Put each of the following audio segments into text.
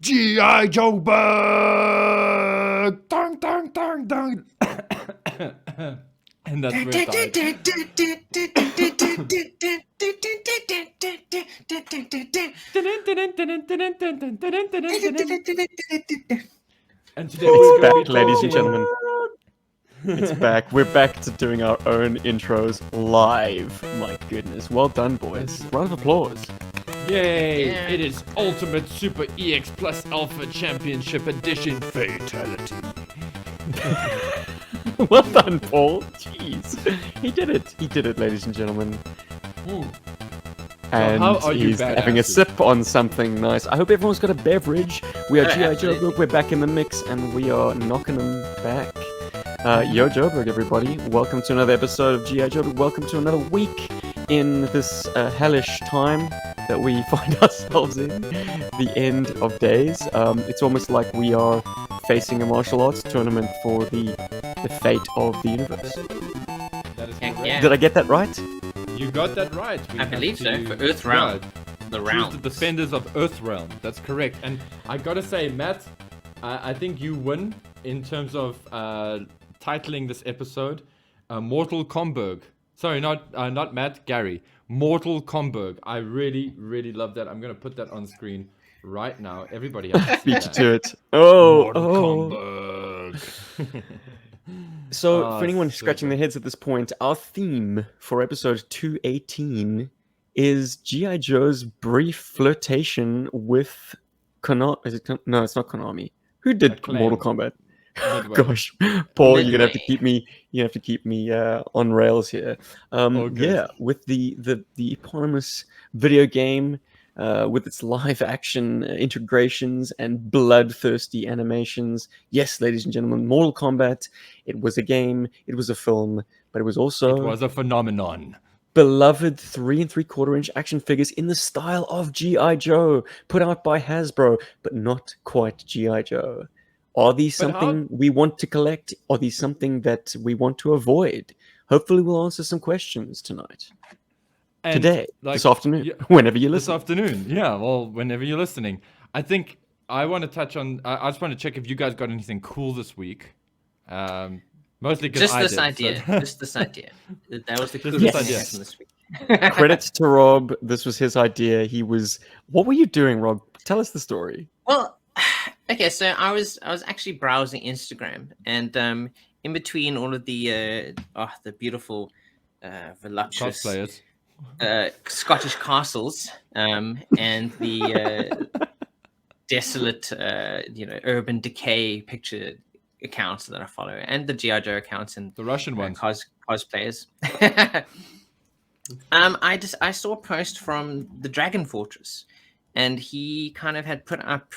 GI Joburg! Dang, dang, dang, dang. And that's where it died. And today It's we're going to be back, ladies and talking... gentlemen. It's back. We're back to doing our own intros live. My goodness. Well done, boys. Round of applause. Yay! Yeah. It is Ultimate Super EX Plus Alpha Championship Edition Fatality. Well done, Paul. Jeez. He did it. He did it, ladies and gentlemen. Ooh. And how are you he's having a badasses? sip on something nice. I hope everyone's got a beverage. We are GI Absolutely. Joburg. We're back in the mix, and we are knocking them back. Yo Joburg, everybody. Welcome to another episode of GI Joburg. Welcome to another week in this hellish time that we find ourselves in. The end of days. It's almost like we are facing a martial arts tournament for the fate of the universe. That is Heck correct. yeah. Did I get that right? You got that right. We I have believe so, to- for Earth Realm. Yeah, The choose round. the defenders of Earth Realm. That's correct. And I gotta say, Matt, I think you win in terms of titling this episode Mortal Kombat. Sorry, not Matt, Gary. Mortal Kombat. I really, really love that. I'm gonna put that on screen right now. Everybody has to see Beat you that. to it. Oh, Mortal oh. Kombat. So, Oh, for anyone super. scratching their heads at this point, our theme for episode 218 is G.I. Joe's brief flirtation with Konami. Is it no, it's not Konami. Who did Acclaim. Mortal Kombat? Midway. Gosh, Paul, you're gonna have to Midway. keep me on rails here. All good. Yeah, with the eponymous video game. With its live action integrations and bloodthirsty animations. Yes, ladies and gentlemen, Mortal Kombat. It was a game, it was a film, but it was also It was a phenomenon. beloved 3 3/4 inch action figures in the style of G.I. Joe, put out by Hasbro, but not quite G.I. Joe. Are these But something we want to collect? Are these something that we want to avoid? Hopefully, we'll answer some questions tonight. And, Today, like, this afternoon, yeah, whenever you this listen. afternoon. Yeah, well, whenever you're listening. I think I want to touch on. I just want to check if you guys got anything cool this week. Mostly because Just I this did, idea. so- Just this idea. That was the Just coolest this thing idea. from this week. Credits to Rob. This was his idea. He was. What were you doing, Rob? Tell us the story. Well, okay, so I was actually browsing Instagram, and in between all of the beautiful, voluptuous cosplayers. Scottish castles, and the desolate, urban decay picture accounts that I follow, and the GI Joe accounts and The Russian ones. cosplayers. I saw a post from the Dragon Fortress, and he kind of had put up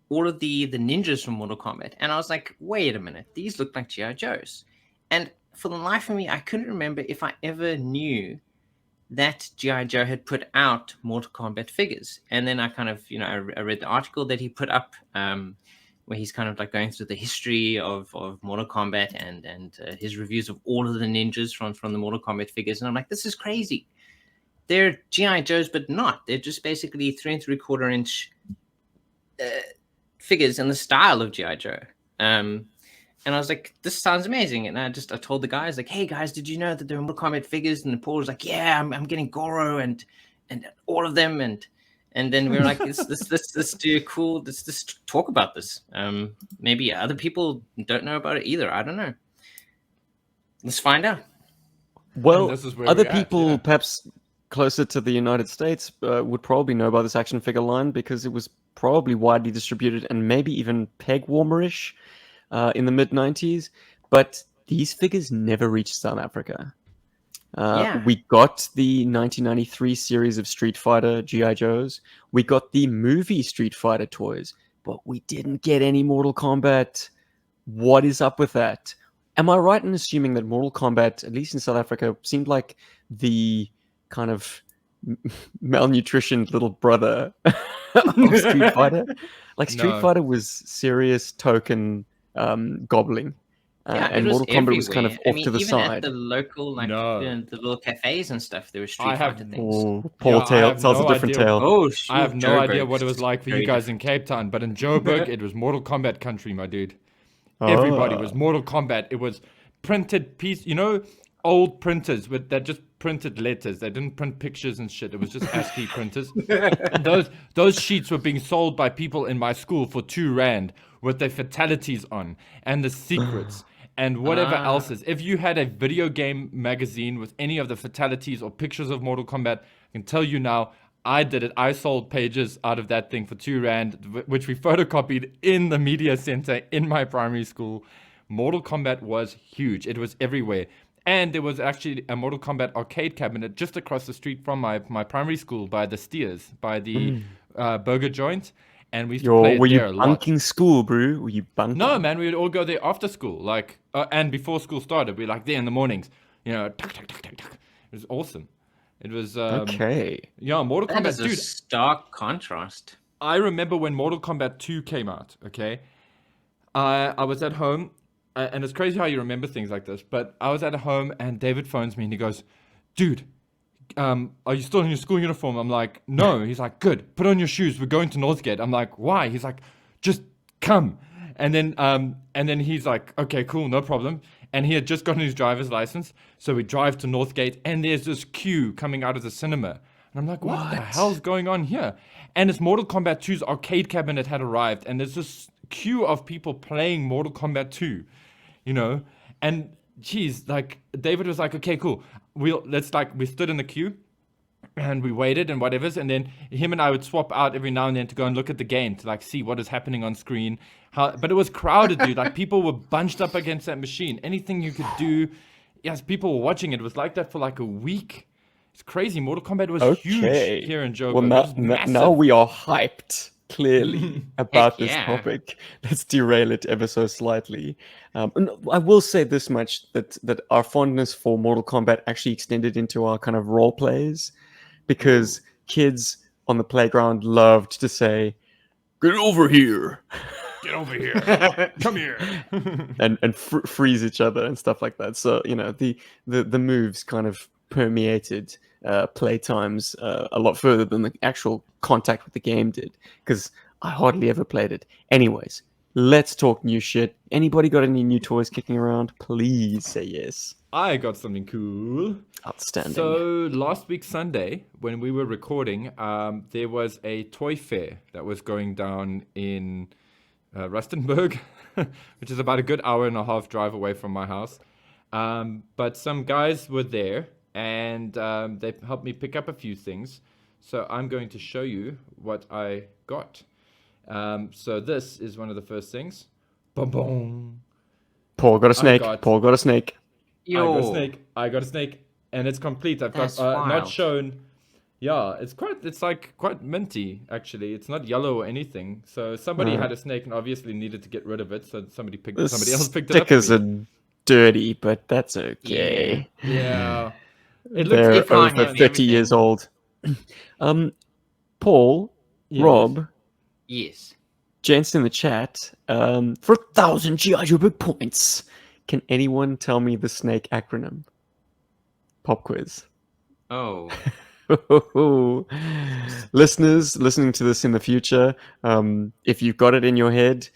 all of the ninjas from Mortal Kombat, and I was like, wait a minute, these look like GI Joes. And for the life of me, I couldn't remember if I ever knew that GI Joe had put out Mortal Kombat figures. And then I kind of, I read the article that he put up, where he's kind of like going through the history of Mortal Kombat and his reviews of all of the ninjas from the Mortal Kombat figures. And I'm like, this is crazy. They're GI Joes, but not. They're just basically 3 3/4 inch figures in the style of GI Joe. And I was like, this sounds amazing. And I told the guys, like, hey guys, did you know that there are Mortal Kombat figures? And Paul was like, yeah, I'm getting Goro and all of them. And then we were like, let's do cool. Let's talk about this. Maybe other people don't know about it either. I don't know. Let's find out. Well, this is where other we're at, people, yeah. perhaps closer to the United States, would probably know about this action figure line because it was probably widely distributed and maybe even peg warmerish in the mid 90s. But these figures never reached South Africa. Yeah. We got the 1993 series of Street Fighter G.I. Joes. We got the movie Street Fighter toys, but we didn't get any Mortal Kombat. What is up with that? Am I right in assuming that Mortal Kombat, at least in South Africa, seemed like the kind of malnutritioned little brother of Street Fighter? Like Street No. Fighter was serious token gobbling. Yeah, and it was Mortal Kombat was kind of everywhere. I off mean, to the even at side. the local, like No. the little cafes and stuff, there were I Street have- Fighter things. Oh, Paul I have tells no a different idea. tale. Oh, I have no idea Joburg's what it was like for you very guys in Cape Town, but in Joburg, it was Mortal Kombat country, my dude. Everybody was Mortal Kombat. It was printed piece, old printers that just printed letters. They didn't print pictures and shit. It was just ASCII printers. Those sheets were being sold by people in my school for R2 with their fatalities on and the secrets and whatever else is. If you had a video game magazine with any of the fatalities or pictures of Mortal Kombat, I can tell you now, I did it. I sold pages out of that thing for R2, which we photocopied in the media center in my primary school. Mortal Kombat was huge. It was everywhere. And there was actually a Mortal Kombat arcade cabinet just across the street from my primary school by the Steers, by the burger joint. And we used to play it Were you Oh, there a lot. bunking school, bro? Were you bunking? No, man, we would all go there after school, and before school started. We're like there in the mornings, tuck, tuck, tuck, tuck, tuck. It was awesome. It was Okay. yeah, Mortal That Kombat, is a dude. stark contrast. I remember when Mortal Kombat 2 came out. Okay, I was at home, and it's crazy how you remember things like this. But I was at home, and David phones me, and he goes, "Dude, are you still in your school uniform?" I'm like, "No." He's like, "Good. Put on your shoes. We're going to Northgate." I'm like, "Why?" He's like, "Just come." And then he's like, "Okay, cool, no problem." And he had just gotten his driver's license, so we drive to Northgate, and there's this queue coming out of the cinema. And I'm like, what the hell's going on here? And it's Mortal Kombat 2's arcade cabinet had arrived, and there's this queue of people playing Mortal Kombat 2, And geez, like David was like, "Okay, cool. We stood in the queue, and we waited and whatever's, and then him and I would swap out every now and then to go and look at the game to like see what is happening on screen. But it was crowded, dude. Like people were bunched up against that machine. Anything you could do, yes, people were watching it. It was like that for like a week. It's crazy. Mortal Kombat was huge here in Joburg. Well, now we are hyped clearly about this yeah. topic. Let's derail it ever so slightly. I will say this much, that our fondness for Mortal Kombat actually extended into our kind of role plays, because kids on the playground loved to say, "Get over here." Get over here. Come here. and freeze each other and stuff like that. So the moves kind of permeated play times a lot further than the actual contact with the game did, because I hardly ever played it. Anyways, let's talk new shit. Anybody got any new toys kicking around? Please say yes. I got something cool. Outstanding. So last week Sunday, when we were recording, there was a toy fair that was going down in Rustenburg, which is about a good hour and a half drive away from my house. But some guys were there, and they helped me pick up a few things. So I'm going to show you what I got. So this is one of the first things. Boom, boom. Paul got a snake. got- Paul got a snake. I got a snake, and it's complete. I've That's got not wild. shown. Yeah, it's quite minty actually. It's not yellow or anything. So somebody had a snake and obviously needed to get rid of it. So somebody else picked it up. Stickers are dirty, but that's okay. Yeah. It They're looks fine over and 30 years old. Paul, Yes. Rob, Yes. gents in the chat, for 1,000 GI Joburg points, can anyone tell me the snake acronym? Pop quiz. Oh. Listeners listening to this in the future, if you've got it in your head,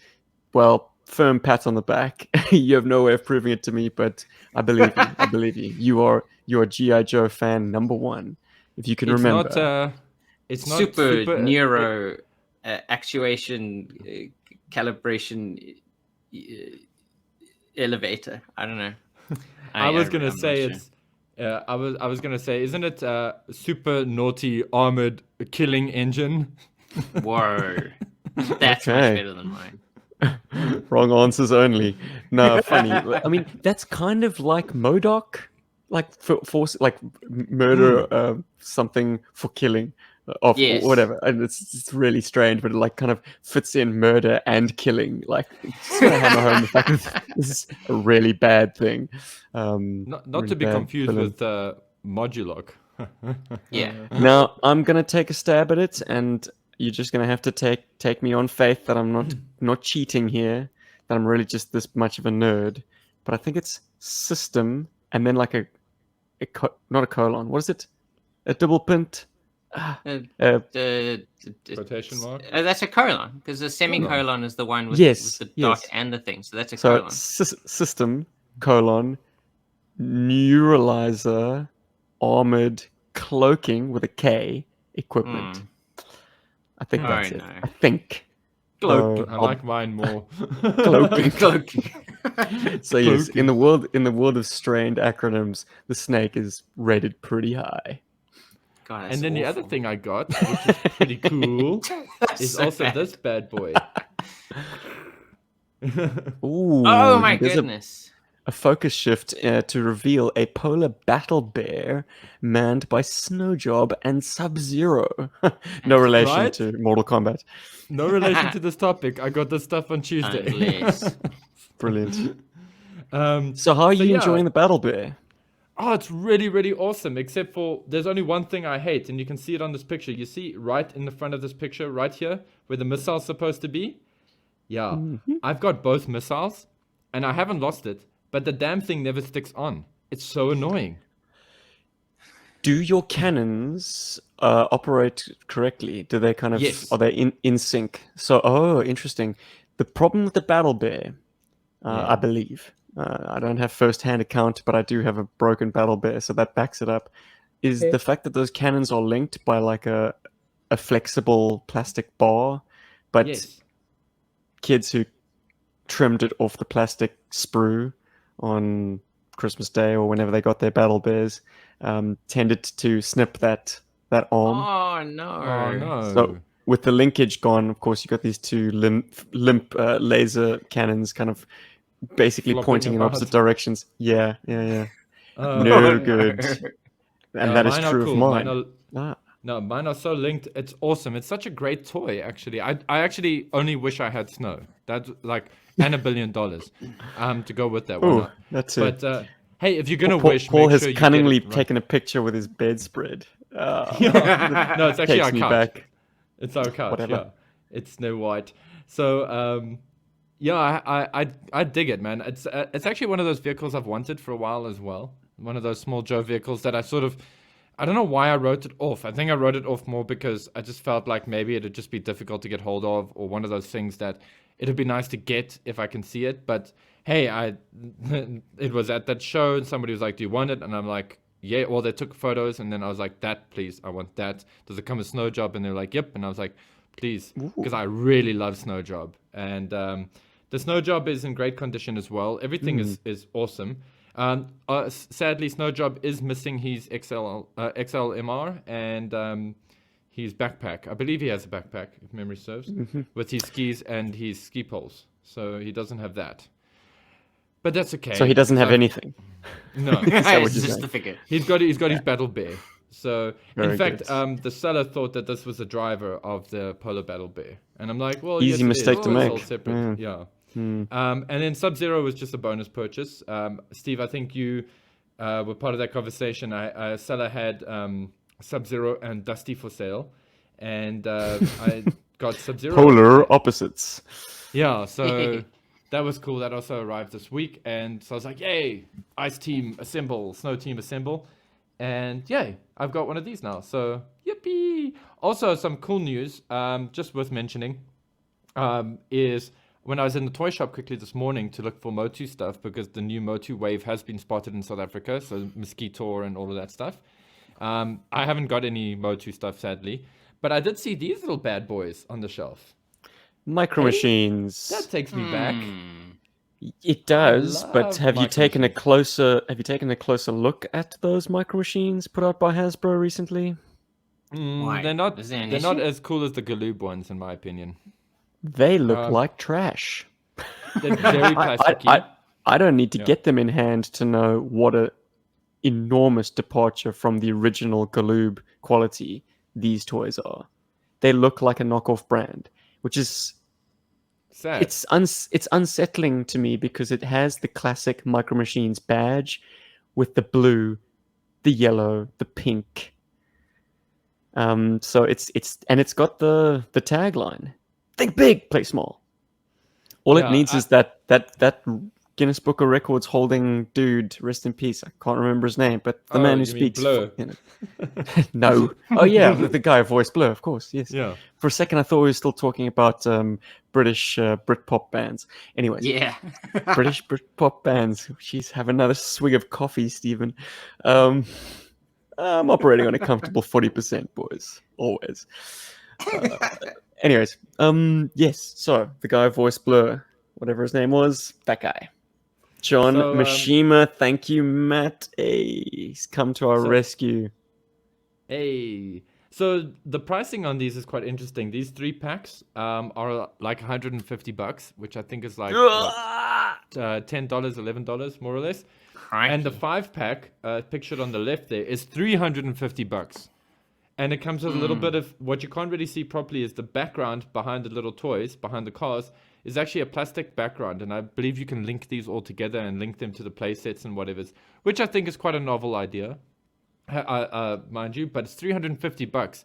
well, firm pat on the back. You have no way of proving it to me, but I believe you. I believe you. You're a GI Joe fan number one. If you can remember, It's not super neuro actuation calibration elevator. I don't know. I was I'm gonna not say sure. it's. I was gonna say, isn't it super naughty armored killing engine? Whoa. That's Okay. much better than mine. wrong answers only. No, funny. I mean, that's kind of like MODOK, like for like murder something for killing of Yes. whatever, and it's really strange, but it like kind of fits in murder and killing. Like, just gonna hammer home the fact that this is a really bad thing. Not really to be bad confused villain. with Modulok. Yeah. Now I'm gonna take a stab at it, and you're just gonna have to take me on faith that I'm not cheating here, that I'm really just this much of a nerd. but I think it's system and then like not a colon. What is it? A double pint? Uh, Uh, Quotation mark. That's a colon, because the semicolon is the one with, Yes, the dot yes. and the thing. So that's a so colon. system colon neuralizer armored cloaking with a K equipment. I think that's it. no. I think. Cloaking. I like mine more. Cloaking. Cloaking. So yes, in the world of strained acronyms, the snake is rated pretty high. God, that's And then the other awful. thing I got, which is pretty cool, is so also bad. this bad boy. Ooh, Oh my there's goodness. a focus shift to reveal a polar battle bear manned by Snowjob and Sub-Zero. No relation Right? to Mortal Kombat. No relation to this topic. I got this stuff on Tuesday. Unless. Brilliant. Um, So how are you yeah. enjoying the battle bear? Oh, it's really, really awesome. Except for there's only one thing I hate, and you can see it on this picture. You see right in the front of this picture, right here, where the missile's supposed to be? Yeah. I've got both missiles, and I haven't lost it, but the damn thing never sticks on. It's so annoying. Do your cannons operate correctly? Do they kind of Yes. are they in sync? So interesting. The problem with the battle bear, I believe, I don't have first-hand account, but I do have a broken battle bear, so that backs it up. Is the fact that those cannons are linked by like a flexible plastic bar, but Yes. kids who trimmed it off the plastic sprue on Christmas Day or whenever they got their battle bears tended to snip that arm. Oh no. Oh, no. So with the linkage gone, of course, you got these two limp laser cannons kind of basically Flopping pointing in about. opposite directions. Yeah. Oh, No good. And Yeah, that is mine are true of cool. mine. No, mine are so linked. It's awesome. It's such a great toy, actually. I actually only wish I had snow. That's like, and $1 billion to go with that. Why Oh, not? that's it. But hey, if you're gonna Paul, wish, Paul make has sure you cunningly get it right. taken a picture with his bedspread. Yeah. No, it's actually Takes our me couch. back. It's our couch. Whatever. Yeah, it's Snow White. So yeah, I dig it, man. It's actually one of those vehicles I've wanted for a while as well. One of those small Joe vehicles that I don't know why I wrote it off. I think I wrote it off more because I just felt like maybe it'd just be difficult to get hold of, or one of those things that it'd be nice to get if I can see it. But hey, it was at that show and somebody was like, "Do you want it?" And I'm like, "Yeah." Well, they took photos and then I was like, "That, please, I want that." Does it come with Snow Job? And they're like, "Yep." And I was like, "Please," because I really love Snow Job. And the Snow Job is in great condition as well. Everything is awesome. Sadly, Snow Job is missing his XLMR and his backpack. I believe he has a backpack, if memory serves, with his skis and his ski poles. So he doesn't have that. But that's okay. So he doesn't have anything. No. Is that what It's you're just saying? the figure. He's got his battle bear. So Very in fact, good. the seller thought that this was the driver of the polar battle bear, and I'm like, well, Easy yes, it mistake is. to It's make. all separate. Yeah. Hmm. And then Sub-Zero was just a bonus purchase. Steve, I think you were part of that conversation. A seller had Sub-Zero and Dusty for sale, and I got Sub-Zero. Polar opposites. Yeah, so that was cool. That also arrived this week, and so I was like, yay, Ice Team assemble, Snow Team assemble, and yay, I've got one of these now. So yippee! Also, some cool news, just worth mentioning, is when I was in the toy shop quickly this morning to look for Motu stuff, because the new Motu wave has been spotted in South Africa, so Mosquito and all of that stuff. I haven't got any Motu stuff, sadly, but I did see these little bad boys on the shelf. Micro Machines. That takes me back. It does, but love have you Micro taken Machines. a closer look at those Micro Machines put out by Hasbro recently? Why? They're not. Is there an They're not issue? as cool as the Galoob ones, in my opinion. They look like trash. They're very plasticky. I don't need to Yeah. get them in hand to know what a enormous departure from the original Galoob quality these toys are. They look like a knockoff brand, which is Sad. it's unsettling to me because it has the classic Micro Machines badge with the blue, the yellow, the pink. So it's got the tagline: "Think big, play small." All it Yeah, needs is that Guinness Book of Records holding dude, rest in peace. I can't remember his name, but the man who you mean speaks. Blur? No. Oh yeah, the guy who voiced Blur, of course. Yes. Yeah. For a second, I thought we were still talking about British Britpop bands. Anyways, Yeah. British Britpop bands. Jeez, have another swig of coffee, Stephen. I'm operating on a comfortable 40%, boys. Always. Anyways, yes. So the guy who voiced Blur, whatever his name was, that guy. John So, Mishima, thank you, Matt. Hey, he's come to our rescue. Hey. So the pricing on these is quite interesting. These 3 packs are like $150, which I think is like $10, $11 more or less. Crikey. And the 5-pack pictured on the left there is $350. And it comes with a little bit of what you can't really see properly is the background behind the little toys, behind the cars, is actually a plastic background. And I believe you can link these all together and link them to the play sets and whatever, which I think is quite a novel idea, mind you, but it's $350.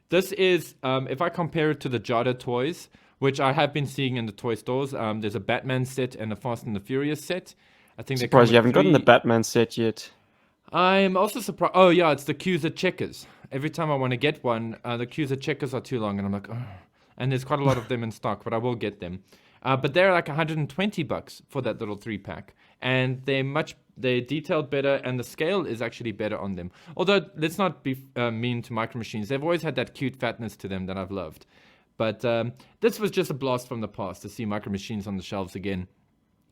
This is, if I compare it to the Jada toys, which I have been seeing in the toy stores, there's a Batman set and a Fast and the Furious set. I think they come Surprised with you haven't gotten the 3. Batman set yet. I'm also surprised. Oh, yeah, it's the queues at Checkers. Every time I want to get one, the queues at Checkers are too long, and I'm like, oh. And there's quite a lot of them in stock, but I will get them. But they're like $120 for that little 3-pack, and they're detailed better, and the scale is actually better on them. Although, let's not be mean to Micro Machines. They've always had that cute fatness to them that I've loved. But this was just a blast from the past to see Micro Machines on the shelves again.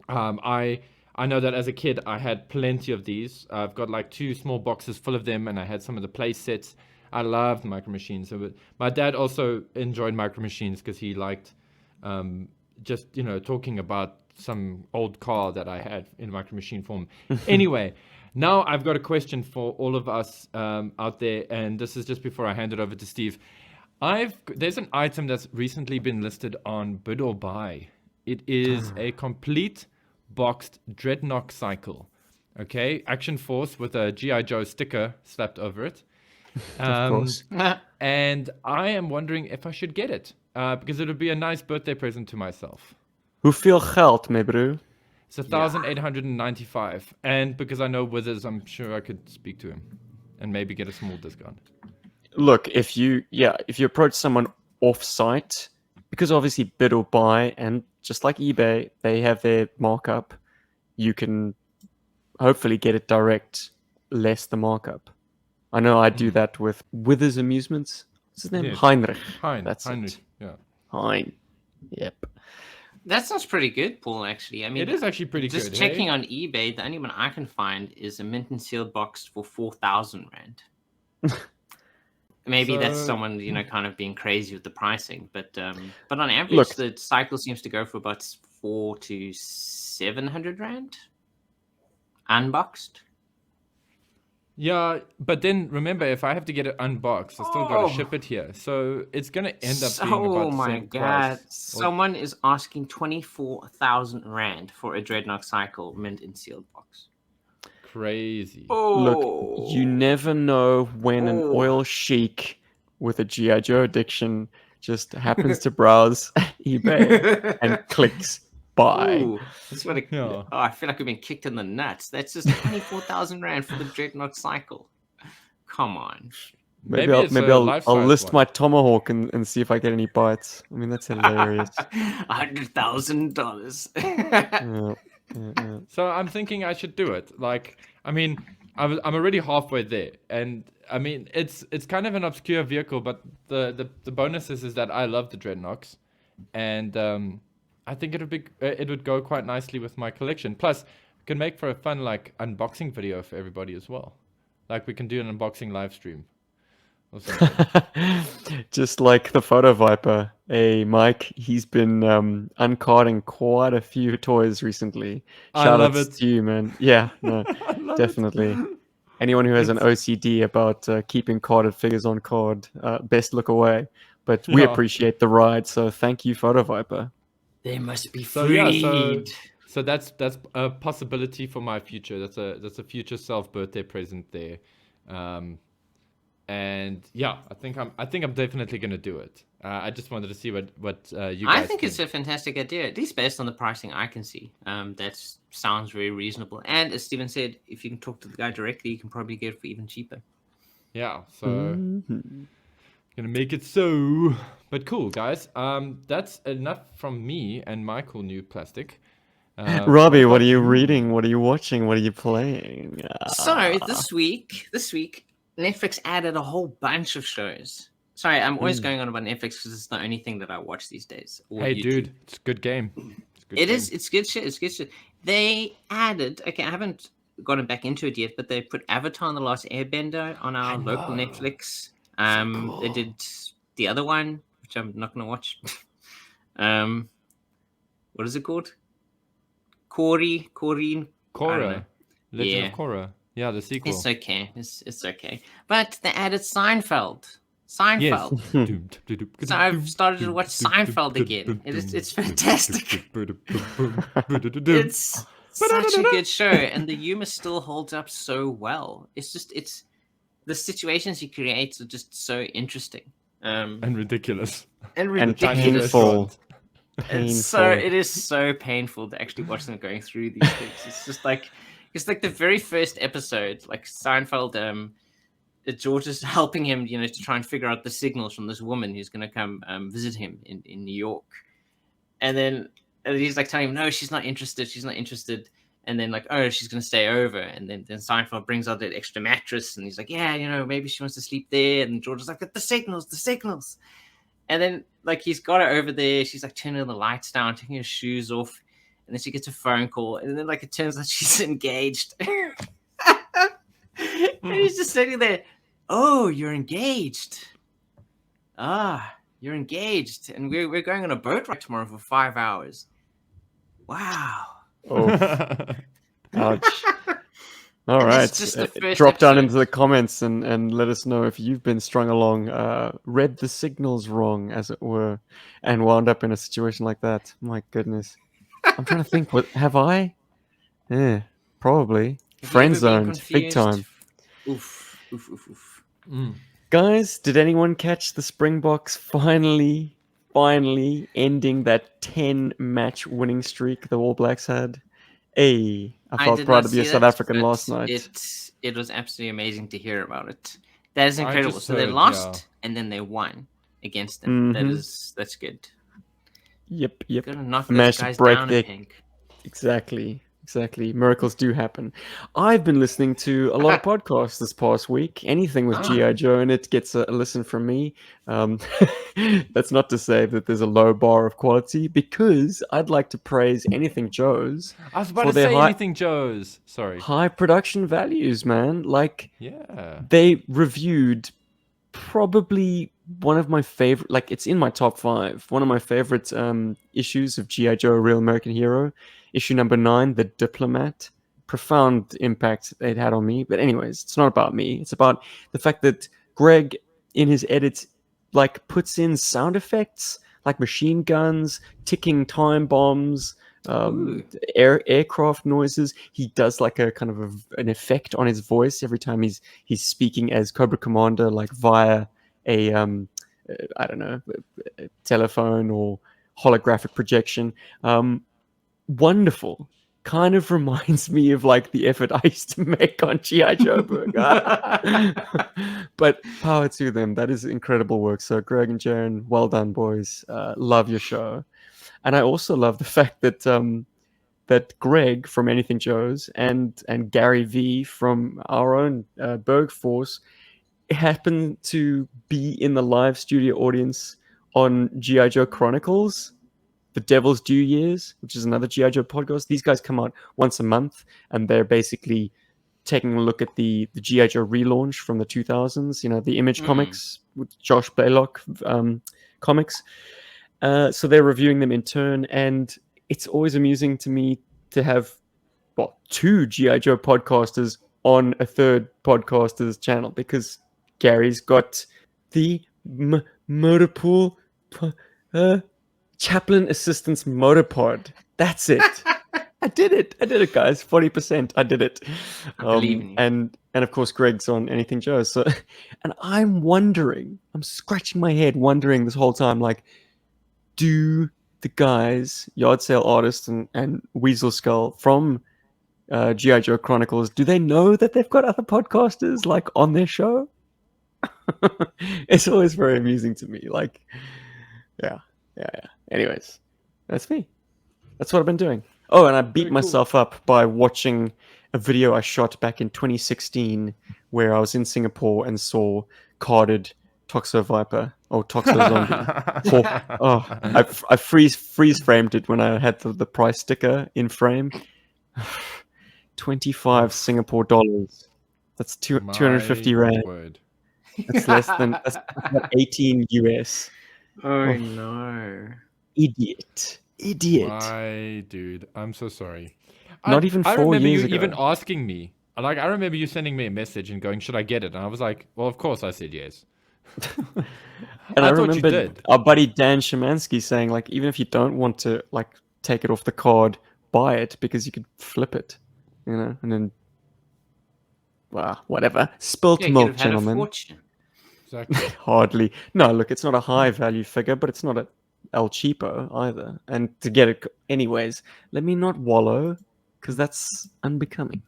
I know that as a kid, I had plenty of these. I've got like 2 small boxes full of them, and I had some of the play sets. I loved Micro Machines. So, my dad also enjoyed Micro Machines because he liked just, talking about some old car that I had in Micro Machine form. Anyway, now I've got a question for all of us out there, and this is just before I hand it over to Steve. There's an item that's recently been listed on Bid or Buy. It is a complete boxed Dreadnought cycle. Okay, Action Force with a GI Joe sticker slapped over it. Of course. And I am wondering if I should get it because it would be a nice birthday present to myself. Hoeveel geld, my bro? It's 1,895, and because I know Withers, I'm sure I could speak to him and maybe get a small discount. Look, if you approach someone off-site, because obviously Bid or Buy, and just like eBay, they have their markup, you can hopefully get it direct, less the markup. I know I do that with Withers Amusements. What's his name? Yes. Heinrich. Heinrich, It. yeah. Hein. Yep. That sounds pretty good, Paul, actually. I mean, It is actually pretty just good. checking hey? on eBay, the only one I can find is a mint and sealed box for 4,000 Rand. Maybe that's So- someone, kind of being crazy with the pricing. But on average, Look. the cycle seems to go for about 400 to 700 Rand. Unboxed. Yeah, but then remember, if I have to get it unboxed, I still got Oh. to ship it here. So it's going to end up being Oh about the my same god. price. Or- Someone is asking 24,000 Rand for a Dreadnought Cycle mint and sealed box. Crazy. Look, you never know when an Oh. oil sheik with a GI Joe addiction just happens to browse eBay and clicks buy. Ooh, that's what Yeah. oh, I feel like we've been kicked in the nuts. That's just 24,000 Rand for the Dreadnought Cycle. Come on. Maybe it's a I'll life-size list one. my tomahawk and see if I get any bites. I mean, that's hilarious. $100,000. Yeah. So I'm thinking I should do it. Like, I mean, I'm already halfway there, and I mean, it's kind of an obscure vehicle, but the bonus is that I love the Dreadnoughts, and I think it would go quite nicely with my collection. Plus, we can make for a fun like unboxing video for everybody as well. Like we can do an unboxing live stream. Or something. Just like the Photo Viper. Hey, Mike, he's been uncarding quite a few toys recently. I Shout love outs it. to you, man. Yeah, no, love definitely. Anyone who has an OCD about keeping carded figures on card, best look away. But we Yeah. appreciate the ride, so thank you, Photo Viper. They must be So freed. yeah, so that's a possibility for my future. That's a future self birthday present there. and yeah, I think I'm definitely gonna do it. I just wanted to see what you I guys think it's a fantastic idea, at least based on the pricing I can see. That sounds very reasonable. And as Steven said, if you can talk to the guy directly, you can probably get it for even cheaper. Yeah, so Mhm. gonna make it so. But cool, guys. That's enough from me and my cool new plastic. Robbie, what about are you you? reading? What are you watching? What are you playing? So this week, Netflix added a whole bunch of shows. Sorry, I'm always going on about Netflix because it's the only thing that I watch these days. Or Hey, YouTube. dude, it's a good game. It's a good It game. is. It's good shit. It's good shit. They added. Okay, I haven't gotten back into it yet, but they put Avatar: and The Last Airbender on our local know. Netflix. cool. They did the other one, which I'm not gonna watch. um, what is it called? Corrine. I don't know. Korra, Legend Yeah, of Korra. Yeah, the sequel. it's okay. It's okay. But they added Seinfeld. Yes. So I've started to watch Seinfeld again. It's fantastic. It's such a good show, and the humor still holds up so well. It's the situations he creates are just so interesting. And ridiculous. And And Tiny ridiculous. painful. restaurant. It is so painful to actually watch them going through these things. It's like the very first episode, like Seinfeld, George is helping him, to try and figure out the signals from this woman who's going to come visit him in New York. And then he's like telling him, no, she's not interested. She's not interested. And then like, oh, she's going to stay over. And then Seinfeld brings out that extra mattress. And he's like, yeah, maybe she wants to sleep there. And George is like, the signals. And then like he's got her over there. She's like turning the lights down, taking her shoes off. And then she gets a phone call. And then like it turns out she's engaged. And he's just sitting there. Oh, you're engaged. You're engaged. And we're going on a boat ride tomorrow for 5 hours. Wow. Oh, ouch. All And right. it's just the first Drop down episode. into the comments and let us know if you've been strung along, read the signals wrong, as it were, and wound up in a situation like that. My goodness. I'm trying to think. What have I? Yeah, probably. Have you Friend ever been zoned, big confused? time. Oof. Mm. Guys, did anyone catch the Springboks finally ending that 10-match winning streak the All Blacks had? Hey, I felt did proud not to be a see South that, African but last night. It was absolutely amazing to hear about it. That is I incredible. just So they heard, lost and then they won against them. Mhm. That's good. Yep. Gotta knock I those managed to guys break down their a peg. Exactly. Miracles do happen. I've been listening to a lot of podcasts this past week. Anything with GI Joe in it gets a listen from me. That's not to say that there's a low bar of quality, because I'd like to praise Anything Joe's I was about for to their say anything, Joe's. Sorry. high production values, man. Like, Yeah. they reviewed probably one of my favorite, like, it's in my top 5, one of my favorite issues of GI Joe: A Real American Hero, issue number 9, The Diplomat. Profound impact it had on me. But anyways, it's not about me. It's about the fact that Greg, in his edits, like, puts in sound effects like machine guns, ticking time bombs, Ooh. aircraft noises. He does like a kind of an effect on his voice every time he's speaking as Cobra Commander, like via a I don't know, a telephone or holographic projection. Wonderful. Kind of reminds me of like the effort I used to make on GI Joburg. But power to them. That is incredible work. So Greg and Jaren, well done, boys. Love your show. And I also love the fact that that Greg from Anything Joe's and Gary V from our own Berg Force happened to be in the live studio audience on GI Joe Chronicles, The Devil's Due Years, which is another GI Joe podcast. These guys come out once a month, and they're basically taking a look at the GI Joe relaunch from the 2000s. You know, the Image comics with Josh Blaylock comics. So they're reviewing them in turn, and it's always amusing to me to have, well, 2 GI Joe podcasters on a third podcaster's channel, because Gary's got the motor pool chaplain assistance motor pod. That's it. I did it, guys. 40%. I did it. I believe in you. And of course, Greg's on Anything Joe. So, and I'm wondering, I'm scratching my head, wondering this whole time, like, do the guys, Yard Sale Artist and Weasel Skull from GI Joe Chronicles, do they know that they've got other podcasters like on their show? It's always very amusing to me. Like, yeah. Anyways, that's me. That's what I've been doing. Oh, and I beat Very cool. myself up by watching a video I shot back in 2016 where I was in Singapore and saw carded Toxo Viper or Toxo Zombie. I freeze framed it when I had the price sticker in frame. 25 Singapore dollars. That's 250 rand. Word. That's that's about 18 US. Oh no. Idiot. My dude, I'm so sorry. Not even I 4 remember years you ago. even asking me. Like, I remember you sending me a message and going, "Should I get it?" And I was like, "Well, of course." I said yes. And I thought you remember did. our buddy Dan Shemansky saying, like, even if you don't want to, like, take it off the card, buy it because you could flip it, you know, and then, well, whatever. Spilt Yeah, you could milk, have had a gentlemen. fortune. Exactly. Hardly. No, look, it's not a high value figure, but it's not a El Cheapo either. And to get it, anyways, let me not wallow because that's unbecoming.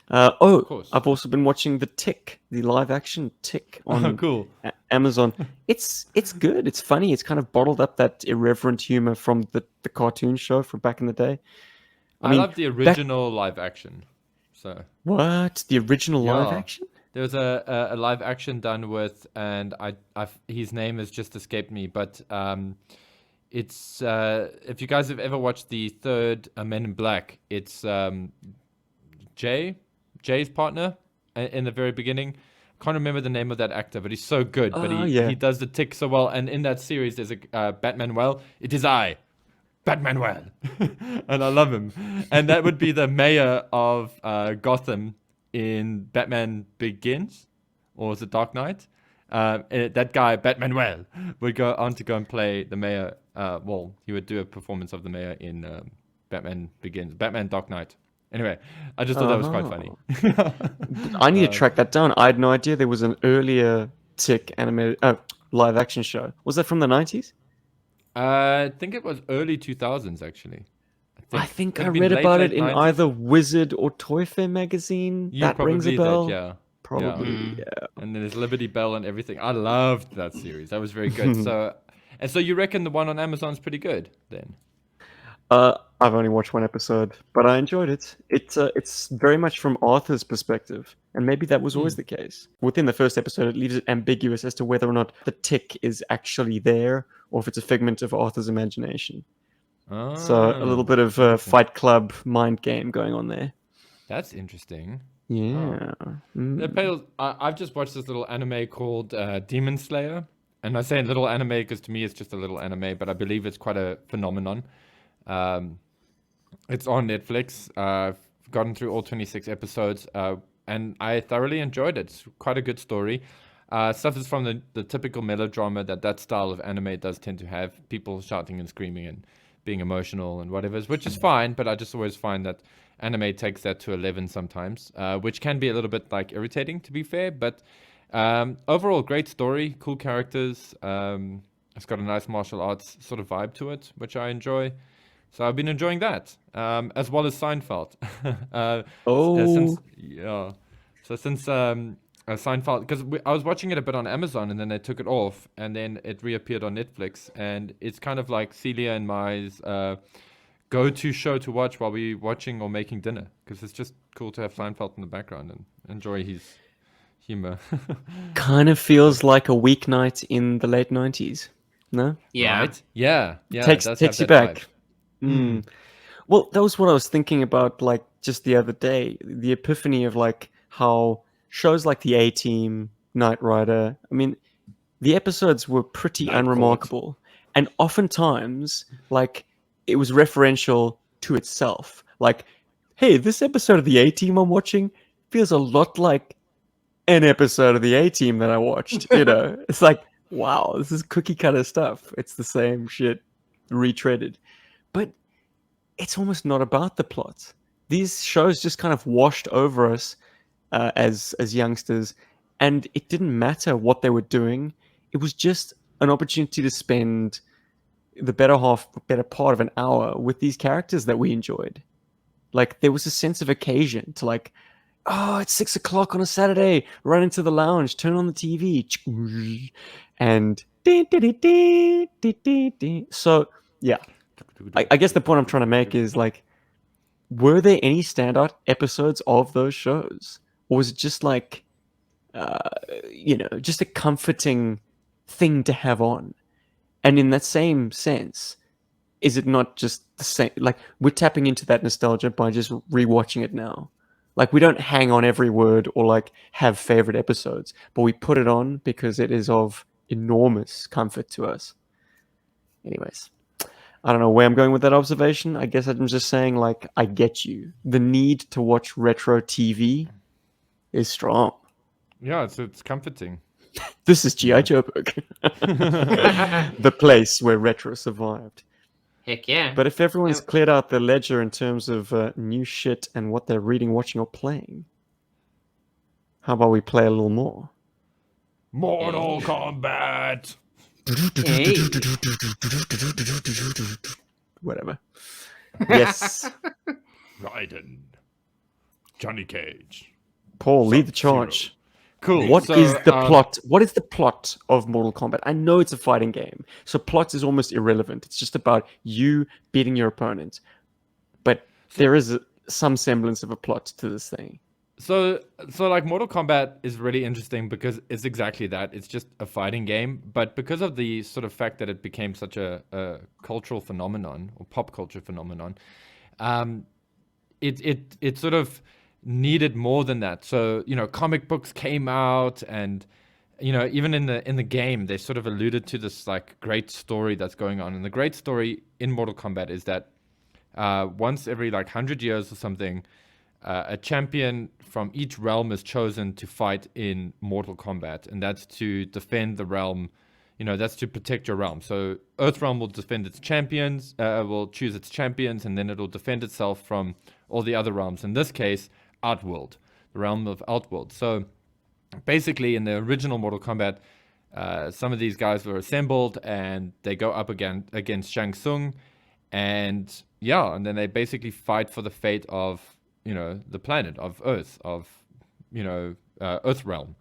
Of course. I've also been watching The Tick, the live action Tick on Oh, cool. Amazon. It's good. It's funny. It's kind of bottled up that irreverent humor from the cartoon show from back in the day. I mean, love the original live action. So What? The original live Yeah. action? there was a live action done with, and his name has just escaped me, but it's if you guys have ever watched the third Men in Black, it's Jay's partner in the very beginning. Can't remember the name of that actor, but he's so good. But Oh, he yeah. he does the Tick so well, and in that series there's a Batman. Well, it is I, Batman. Well, and I love him. And that would be the mayor of Gotham in Batman Begins, or is it Dark Knight? That guy, Batman Well, would go on to go and play the mayor. Well, he would do a performance of the mayor in Batman Begins, Batman Dark Knight. Anyway, I just thought that was quite funny. I need to track that down. I had no idea there was an earlier Tick animated live action show. Was that from the 90s? I think it was early 2000s, actually. I think I It'd been read late, about late it in 90s. either Wizard or Toy Fair magazine. You That rings a probably bell. did, yeah. Probably, Mm. yeah. And then there's Liberty Bell and everything. I loved that series. That was very good. So you reckon the one on Amazon's pretty good then? I've only watched one episode, but I enjoyed it. It's very much from Arthur's perspective, and maybe that was always the case. Within the first episode, it leaves it ambiguous as to whether or not the Tick is actually there, or if it's a figment of Arthur's imagination. So a little bit of Fight Club mind game going on there. That's interesting. Yeah. I've just watched this little anime called Demon Slayer. And I say little anime because to me it's just a little anime, but I believe it's quite a phenomenon. It's on Netflix. I've gotten through all 26 episodes, and I thoroughly enjoyed it. It's quite a good story. Suffers from the typical melodrama that style of anime does tend to have. People shouting and screaming and being emotional and whatever, which is fine, but I just always find that anime takes that to 11 sometimes, which can be a little bit like irritating, to be fair. But overall, great story, cool characters. It's got a nice martial arts sort of vibe to it, which I enjoy. So I've been enjoying that, as well as Seinfeld. Since Seinfeld, because I was watching it a bit on Amazon, and then they took it off, and then it reappeared on Netflix, and it's kind of like Celia and Mai's go-to show to watch while we're watching or making dinner, because it's just cool to have Seinfeld in the background and enjoy his humor. Kind of feels like a weeknight in the late 90s. No? Yeah. Right? Yeah. Takes it does have you that back. vibe. Well, that was what I was thinking about, like, just the other day. The epiphany of, like, how shows like The A-Team, Knight Rider, I mean, the episodes were pretty unremarkable. And oftentimes, like, it was referential to itself. Like, hey, this episode of The A-Team I'm watching feels a lot like an episode of The A-Team that I watched, you know? It's like, wow, this is cookie cutter stuff. It's the same shit retreaded. But it's almost not about the plot. These shows just kind of washed over us as youngsters, and it didn't matter what they were doing. It was just an opportunity to spend the better part of an hour with these characters that we enjoyed. Like there was a sense of occasion to like, oh, it's 6 o'clock on a Saturday. Run into the lounge, turn on the TV, and so yeah. I guess the point I'm trying to make is like, were there any standout episodes of those shows, or was it just like, just a comforting thing to have on? And in that same sense, is it not just the same? Like we're tapping into that nostalgia by just rewatching it now. Like we don't hang on every word or like have favorite episodes, but we put it on because it is of enormous comfort to us. Anyways, I don't know where I'm going with that observation. I guess I'm just saying, like, I get you. The need to watch retro TV is strong. Yeah, it's comforting. This is GI Joburg, the place where retro survived. Heck yeah. But if everyone's cleared out their ledger in terms of new shit and what they're reading, watching, or playing, how about we play a little more? Mortal Kombat. Hey. Whatever. Yes. Raiden. Johnny Cage. Paul, lead the Sub-Zero. charge. Cool. What So, is the plot? What is the plot of Mortal Kombat? I know it's a fighting game, so plot is almost irrelevant. It's just about you beating your opponent. But there is some semblance of a plot to this thing. So like Mortal Kombat is really interesting because it's exactly that. It's just a fighting game, but because of the sort of fact that it became such a cultural phenomenon or pop culture phenomenon, it sort of needed more than that. So, comic books came out, and even in the game they sort of alluded to this like great story that's going on. And the great story in Mortal Kombat is that once every like 100 years or something, a champion from each realm is chosen to fight in Mortal Kombat, and that's to defend the realm. That's to protect your realm. So Earthrealm will defend its champions, will choose its champions, and then it'll defend itself from all the other realms. In this case, Outworld, the realm of Outworld. So basically, in the original Mortal Kombat, some of these guys were assembled, and they go up against Shang Tsung, and then they basically fight for the fate of the planet of Earth, of Earthrealm.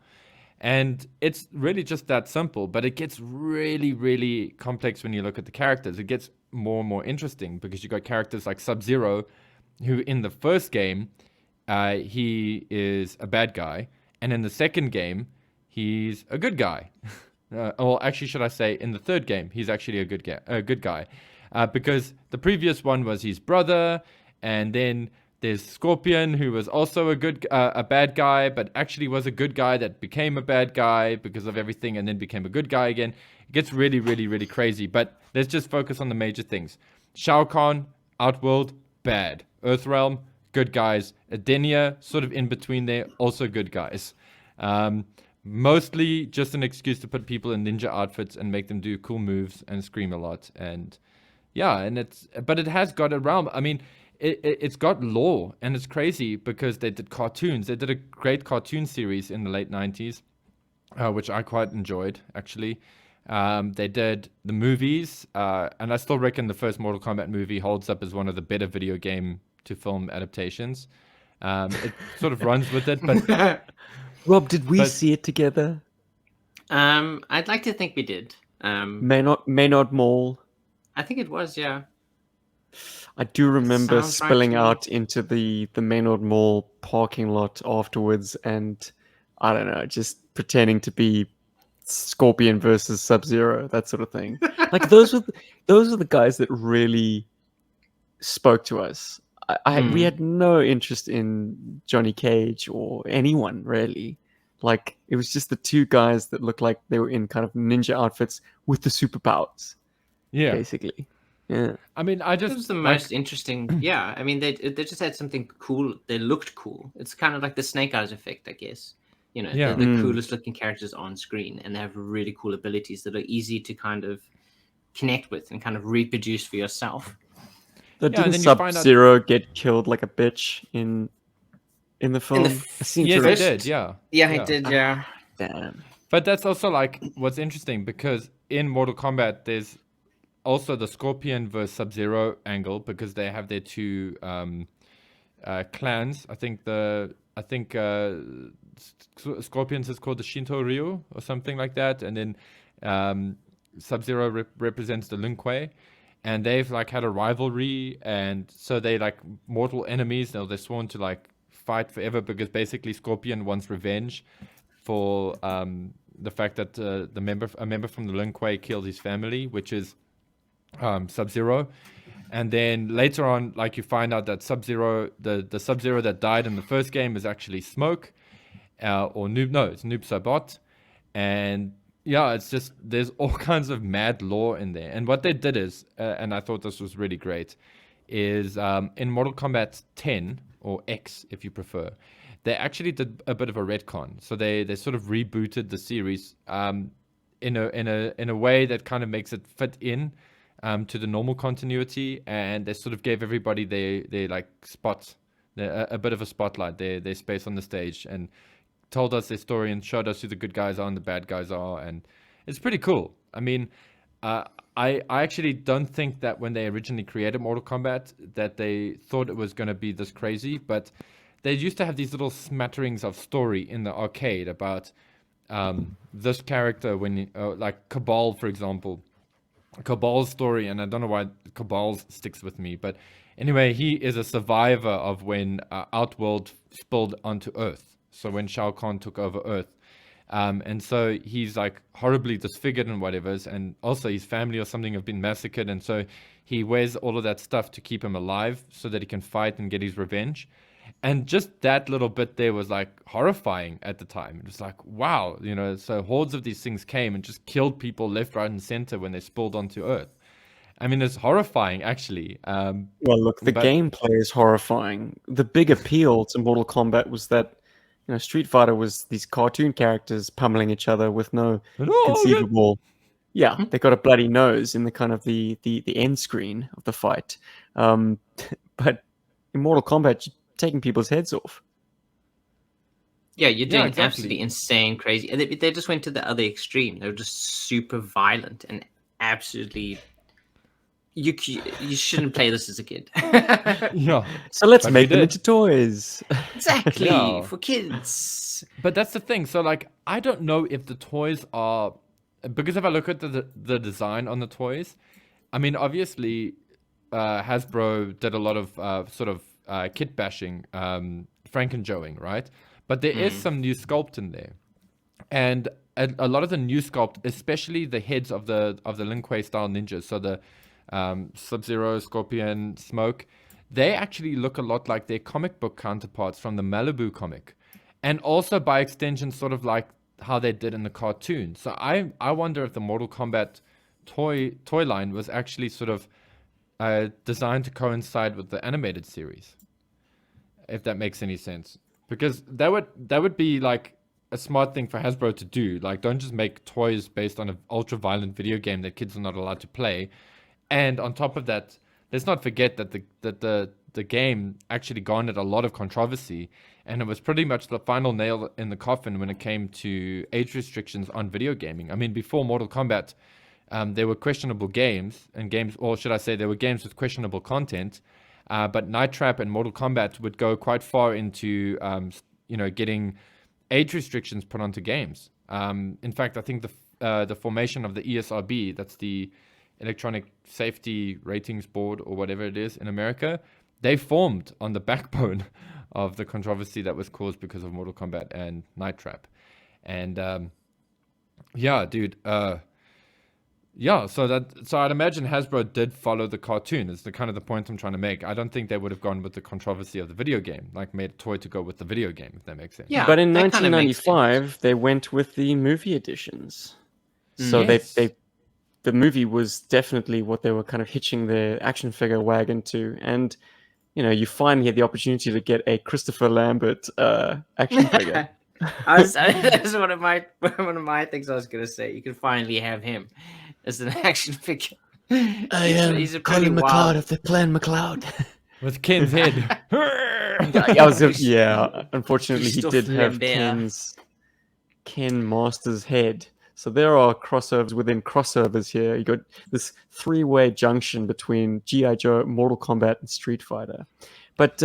And it's really just that simple, but it gets really, really complex when you look at the characters. It gets more and more interesting because you got characters like Sub-Zero, who in the first game, he is a bad guy, and in the second game, he's a good guy. Or actually, should I say, in the third game, he's actually a good guy, because the previous one was his brother, and then there's Scorpion, who was also a bad guy, but actually was a good guy that became a bad guy because of everything, and then became a good guy again. It gets really, really, really crazy. But let's just focus on the major things. Shao Kahn, Outworld, bad. Earthrealm, good guys. Adenia, sort of in between there, also good guys. Mostly just an excuse to put people in ninja outfits and make them do cool moves and scream a lot. And yeah, but it has got a realm. I mean, it's got lore, and it's crazy because they did cartoons. They did a great cartoon series in the late 90s, which I quite enjoyed, actually. They did the movies, and I still reckon the first Mortal Kombat movie holds up as one of the better video game to film adaptations. It sort of runs with it, but Rob, did we see it together? I'd like to think we did. Maynard Mall. I think it was, yeah. I do remember Sounds right spilling to me. out into the Maynard Mall parking lot afterwards, and I don't know, just pretending to be Scorpion versus Sub-Zero, that sort of thing. Like those were the guys that really spoke to us. We had no interest in Johnny Cage or anyone really. Like it was just the two guys that looked like they were in kind of ninja outfits with the superpowers. yeah. Basically. Yeah. I mean, It was the most interesting. Yeah, I mean, they just had something cool. They looked cool. It's kind of like the Snake Eyes effect, I guess. Yeah. The coolest looking characters on screen, and they have really cool abilities that are easy to kind of connect with and kind of reproduce for yourself. But Yeah, and didn't then you find out. Sub-Zero get killed like a bitch in the film? It seems Yes, to he first- did. Yeah. Yeah, Yeah. he did. Yeah. Damn. But that's also like what's interesting because in Mortal Kombat, there's also the Scorpion versus Sub-Zero angle because they have their two clans. I think Scorpions is called the Shinto Ryu or something like that, and then Sub-Zero represents the Lin Kuei, and they've like had a rivalry, and so they like mortal enemies. Now they're sworn to like fight forever because basically Scorpion wants revenge for the fact that a member from the Lin Kuei killed his family, which is Sub-Zero. And then later on, like you find out that Sub-Zero, the Sub-Zero that died in the first game is actually Smoke, or Noob. No, it's Noob Saibot. And yeah, it's just there's all kinds of mad lore in there. And what they did is, and I thought this was really great, is in Mortal Kombat 10 or X, if you prefer, they actually did a bit of a retcon. So they sort of rebooted the series in a way that kind of makes it fit in to the normal continuity, and they sort of gave everybody their like spot, a bit of a spotlight, their space on the stage, and told us their story and showed us who the good guys are and the bad guys are, and it's pretty cool. I mean, I actually don't think that when they originally created Mortal Kombat that they thought it was going to be this crazy, but they used to have these little smatterings of story in the arcade about this character when like Cabal, for example. Cabal's story, and I don't know why Cabal's sticks with me, but anyway, he is a survivor of when Outworld spilled onto Earth. So when Shao Kahn took over Earth, and so he's like horribly disfigured and whatever's, and also his family or something have been massacred, and so he wears all of that stuff to keep him alive so that he can fight and get his revenge. And just that little bit there was like horrifying at the time. It was like, wow, so hordes of these things came and just killed people left, right, and center when they spilled onto Earth. I mean, it's horrifying, actually. Well, look, the but- gameplay is horrifying. The big appeal to Mortal Kombat was that, Street Fighter was these cartoon characters pummeling each other with no conceivable. Yeah, they got a bloody nose in the kind of the end screen of the fight. But in Mortal Kombat, you're taking people's heads off. Yeah, you're doing exactly. absolutely insane, crazy. And they just went to the other extreme. They were just super violent and absolutely. You shouldn't play this as a kid. Yeah. So let's But make we them did. into toys. Exactly, Yeah. for kids. But that's the thing. So, like, I don't know if the toys are... Because if I look at the design on the toys, I mean, obviously, Hasbro did a lot of sort of kit bashing, Franken-joing, right? But there is some new sculpt in there. And a lot of the new sculpt, especially the heads of the Lin Kuei style ninjas, so the Sub-Zero, Scorpion, Smoke, they actually look a lot like their comic book counterparts from the Malibu comic. And also, by extension, sort of like how they did in the cartoon. So I wonder if the Mortal Kombat toy line was actually sort of designed to coincide with the animated series, if that makes any sense. Because that would be like a smart thing for Hasbro to do. Like, don't just make toys based on an ultra-violent video game that kids are not allowed to play. And on top of that, let's not forget that the game actually garnered a lot of controversy, and it was pretty much the final nail in the coffin when it came to age restrictions on video gaming. I mean, before Mortal Kombat, there were questionable games, or should I say, there were games with questionable content. But Night Trap and Mortal Kombat would go quite far into, getting age restrictions put onto games. In fact, I think the formation of the ESRB, that's the Electronic Safety Ratings Board or whatever it is in America, they formed on the backbone of the controversy that was caused because of Mortal Kombat and Night Trap. And yeah, dude. Yeah, so I'd imagine Hasbro did follow the cartoon. Is the kind of the point I'm trying to make. I don't think they would have gone with the controversy of the video game, like made a toy to go with the video game, if that makes sense. Yeah, But in that kinda makes sense. 1995, they went with the movie editions. So Yes. the movie was definitely what they were kind of hitching their action figure wagon to. And, you finally had the opportunity to get a Christopher Lambert action figure. That's one of my things I was gonna say. You can finally have him as an action figure. I He's- am he's a pretty Colin McLeod wild- of the Clan McLeod. With Ken's head. Unfortunately, he Christophe did have Lambert. Ken Master's head. So there are crossovers within crossovers here. You got this three-way junction between GI Joe, Mortal Kombat, and Street Fighter. But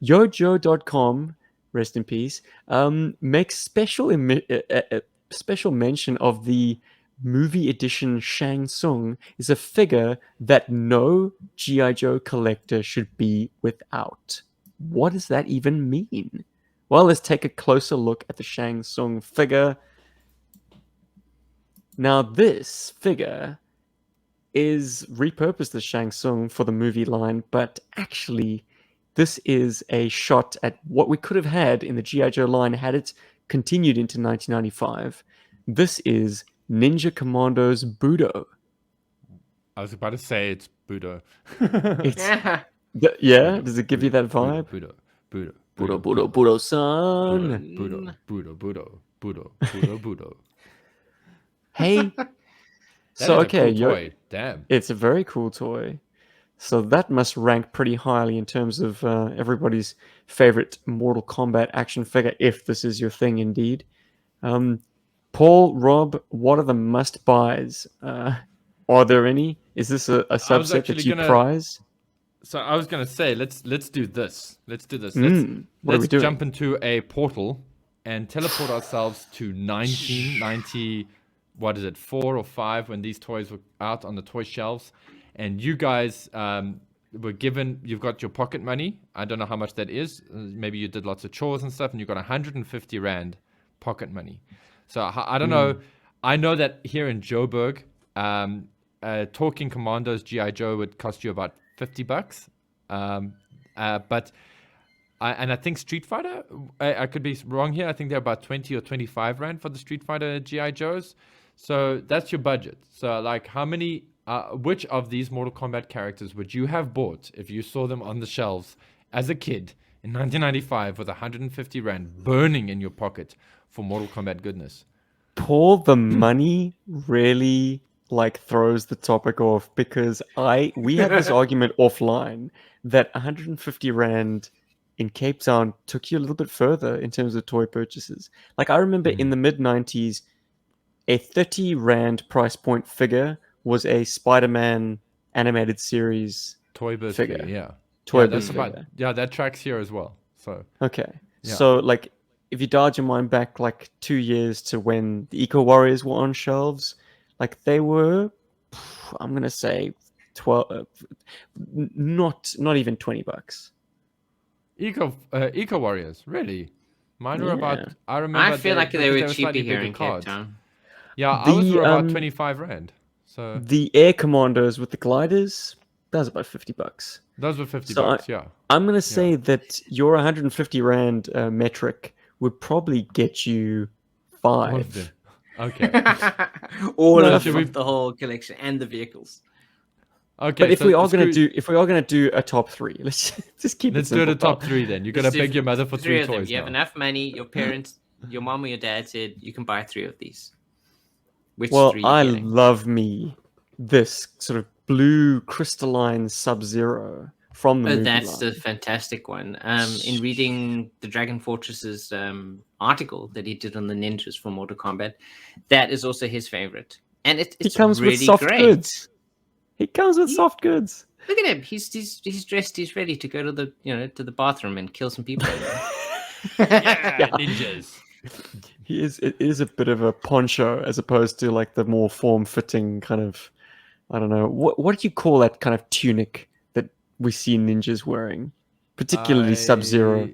Yojo.com, rest in peace, makes special mention of the movie edition Shang Tsung is a figure that no GI Joe collector should be without. What does that even mean? Well, let's take a closer look at the Shang Tsung figure. Now, this figure is repurposed as Shang Tsung for the movie line, but actually, this is a shot at what we could have had in the G.I. Joe line had it continued into 1995. This is Ninja Commandos Budo. I was about to say it's Budo. It's Yeah. yeah. Does it give you that vibe? Budo-san. Budo. Hey. That So is a okay, cool toy. Damn. it's a very cool toy. So that must rank pretty highly in terms of everybody's favorite Mortal Kombat action figure, if this is your thing indeed. Paul, Rob, what are the must-buys? Are there any? Is this a subset that actually you gonna- prize? So I was gonna say let's do this. Let's do this. What are we Let's doing? jump into a portal and teleport ourselves to 1990. What is it? 4 or 5 when these toys were out on the toy shelves, and you guys were given. You've got your pocket money. I don't know how much that is. Maybe you did lots of chores and stuff, and you got 150 rand pocket money. So I don't know. I know that here in Joburg, talking Commandos GI Joe would cost you about $50. But I think Street Fighter, I could be wrong here. I think they're about 20 or 25 rand for the Street Fighter GI Joes. So that's your budget. So like, how many? Which of these Mortal Kombat characters would you have bought if you saw them on the shelves as a kid in 1995 with 150 rand burning in your pocket for Mortal Kombat goodness? Paul, the money really like throws the topic off because we had this argument offline that 150 rand in Cape Town took you a little bit further in terms of toy purchases. Like I remember in the mid 90s, a 30 rand price point figure was a Spider-Man animated series Toy Biz figure. figure, yeah. Toy Yeah, biz that's about, figure. yeah, that tracks here as well. So Okay. Yeah. So like if you dialed your mind back like 2 years to when the Eco Warriors were on shelves, like they were, I'm going to say 12, not even $20. Eco Warriors, really? Mine were Yeah. about. I remember. I feel like they because were cheaper slightly here bigger in Cape cards. Town. Yeah, ours The, were about 25 rand. So The Air Commandos with the gliders, that was about $50. those were 50 So bucks. Yeah. I'm going to say that your 150 rand metric would probably get you All of them. 5. Okay. All No, of should them, we- the whole collection and the vehicles. Okay. But if so we are going screw- to do a top 3, let's just keep let's it do simple. the top 3 then. You got to Let's do beg your mother for 3 of them. toys You have now. enough money. Your parents, your mom or your dad said you can buy 3 of these. Which Well, 3 you I getting? love me this sort of blue crystalline Sub-Zero from the Oh, movie that's line. the fantastic one. In reading the Dragon Fortress's article that he did on the ninjas for Mortal Kombat, that is also his favorite, and He it's comes really with soft great. goods. He comes with soft goods. Look at him. He's dressed. He's ready to go to the bathroom and kill some people. Yeah, ninjas. It is a bit of a poncho as opposed to like the more form-fitting kind of, I don't know, what do you call that kind of tunic that we see ninjas wearing, particularly Sub-Zero.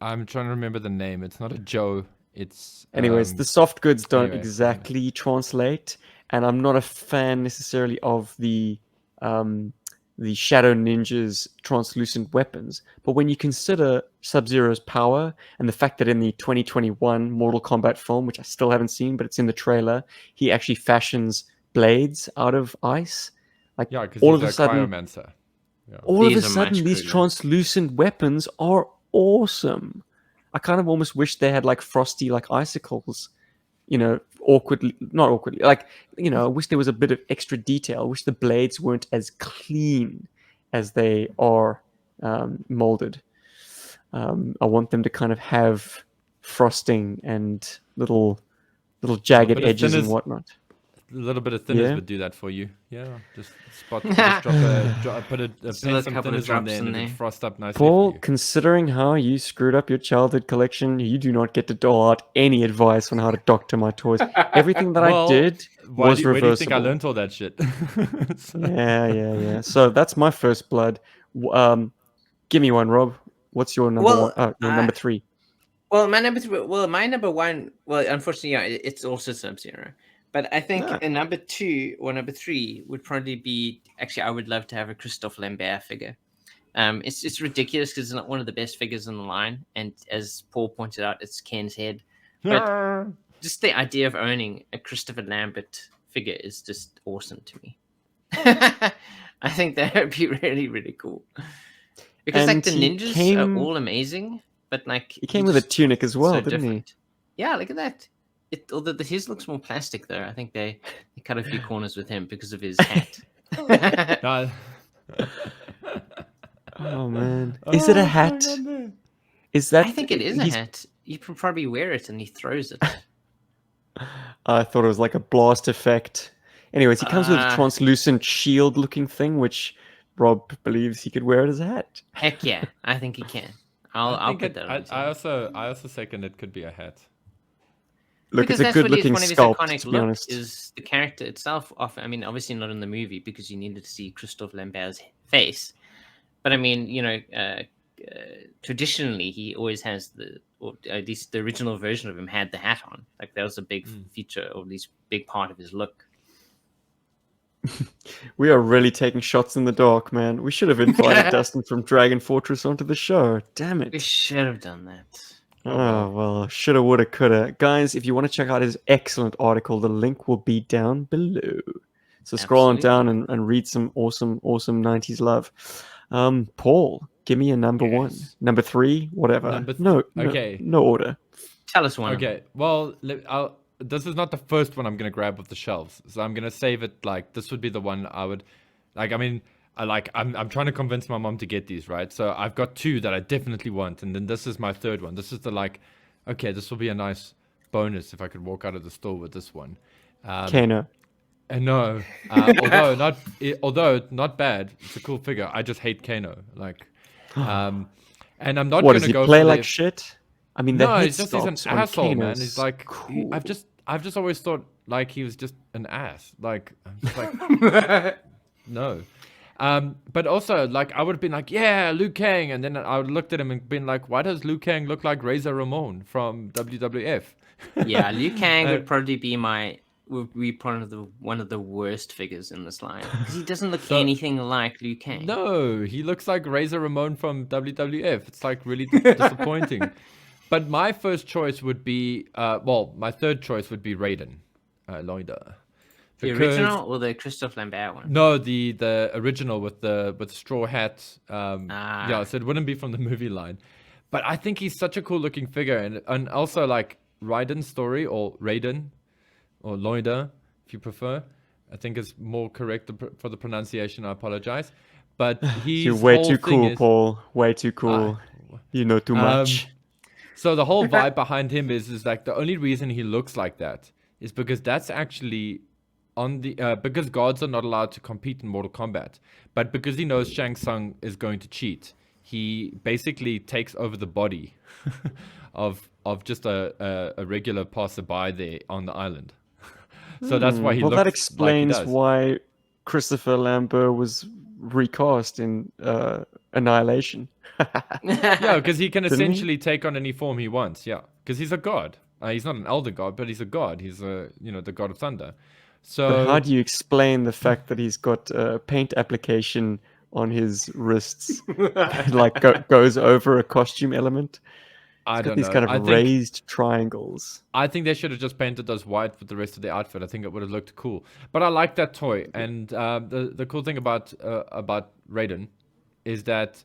I'm trying to remember the name. It's not a Joe. It's Anyways, the soft goods don't anyway, exactly translate, and I'm not a fan necessarily of the Shadow Ninja's translucent weapons. But when you consider Sub-Zero's power and the fact that in the 2021 Mortal Kombat film, which I still haven't seen, but it's in the trailer, he actually fashions blades out of ice. Like yeah, because all he's of a sudden, cryomancer. all of a These are much sudden, these cooler. translucent weapons are awesome. I kind of almost wish they had like frosty like icicles, awkwardly, not awkwardly, like, you know, I wish there was a bit of extra detail. I wish the blades weren't as clean as they are molded. I want them to kind of have frosting and little jagged bit of edges and thinners. whatnot. A little bit of thinners Yeah. would do that for you. Yeah, just drop put Still paint a some couple of thinners on drops there in and it'd there. frost up nicely Paul, for you. considering how you screwed up your childhood collection, you do not get to dole out any advice on how to doctor my toys. Everything that I Well, did was where do you think I reversible. learned all that shit? So- Yeah. So that's my first blood. Give me one, Rob. What's your number Well, one? Oh, your number 3. Well, my number 3. Well, my number 1. Well, unfortunately, yeah, it's also Sub-Zero. But I think No. a number 2 or number 3 would probably be. Actually, I would love to have a Christophe Lambert figure. It's ridiculous because it's not one of the best figures in the line, and as Paul pointed out, it's Ken's head. But just the idea of owning a Christopher Lambert figure is just awesome to me. I think that would be really, really cool. Because like And the he ninjas are came- all amazing, but like He came with a just tunic as well, so didn't different. Yeah, look at that. Although his looks more plastic though. I think they cut a few corners with him because of his hat. No. he? Oh man, is it a what's hat? going on there? Is that? I think it is a he's- hat. You can probably wear it and he throws it. I thought it was like a blast effect. Anyways, he comes with a Ah. translucent shield-looking thing, which Rob believes he could wear it as a hat. Heck yeah, I think he can. I'll think put it- that on. his I hand. also second it could be a hat. Look, Because it's a that's what good-looking one of his sculpt, iconic to be look honest. is the character itself. I mean, obviously not in the movie because you needed to see Christophe Lambert's face. But I mean, you know, traditionally he always has or at least the original version of him had the hat on. Like that was a big feature, or at least big part of his look. We are really taking shots in the dark, man. We should have invited Dustin from Dragon Fortress onto the show. Damn We it. should have done that. Oh, well, shoulda, woulda, coulda. Guys, if you want to check out his excellent article, the link will be down below. So scroll on down and read some awesome 90s love. Paul, give me a number 1. Yes. Number 3, whatever. No, okay. no order. Tell us one. Okay, well, this is not the first one I'm gonna grab off the shelves, so I'm gonna save it. Like this would be the one I would, like. I mean, I'm trying to convince my mom to get these, right? So I've got 2 that I definitely want, and then this is my third one. This is the okay, this will be a nice bonus if I could walk out of the store with this one. Kano. And no, although not bad, it's a cool figure. I just hate Kano, and I'm not What, gonna does he go play for like the, shit? I mean, the No, head he's just he's an sculpts on asshole, man. Kano's He's like cool. I've just always thought like he was just an ass. Like I'm just like no. But also like I would have been like, yeah, Liu Kang, and then I would have looked at him and been like, why does Liu Kang look like Razor Ramon from WWF? Yeah, Liu Kang would probably be one of the worst figures in this line because he doesn't look anything like Liu Kang. No, he looks like Razor Ramon from WWF. It's like really disappointing. But my first choice would be, my third choice would be Raiden, Loida. The original or the Christophe Lambert one? No, the original with the straw hat. Ah. Yeah, so it wouldn't be from the movie line. But I think he's such a cool looking figure, and also like Raiden's story or Raiden, or Loida, if you prefer. I think it's more correct for the pronunciation. I apologize, but You're way too cool, Paul. Way too cool. You know too much. So the whole vibe behind him is like the only reason he looks like that is because that's actually on the because gods are not allowed to compete in Mortal Kombat, but because he knows Shang Tsung is going to cheat, he basically takes over the body of just a regular passerby there on the island. So that's why he looks that explains like he does. why Christopher Lambert was recast in Annihilation. Yeah, because he can Didn't he? essentially take on any form he wants. Yeah, because he's a god. He's not an elder god, but he's a god. He's the god of thunder. So But how do you explain the fact that he's got paint application on his wrists, like goes over a costume element? I He's got don't these know. kind of I think raised triangles. I think they should have just painted those white with the rest of the outfit. I think it would have looked cool. But I like that toy, and the cool thing about Raiden is that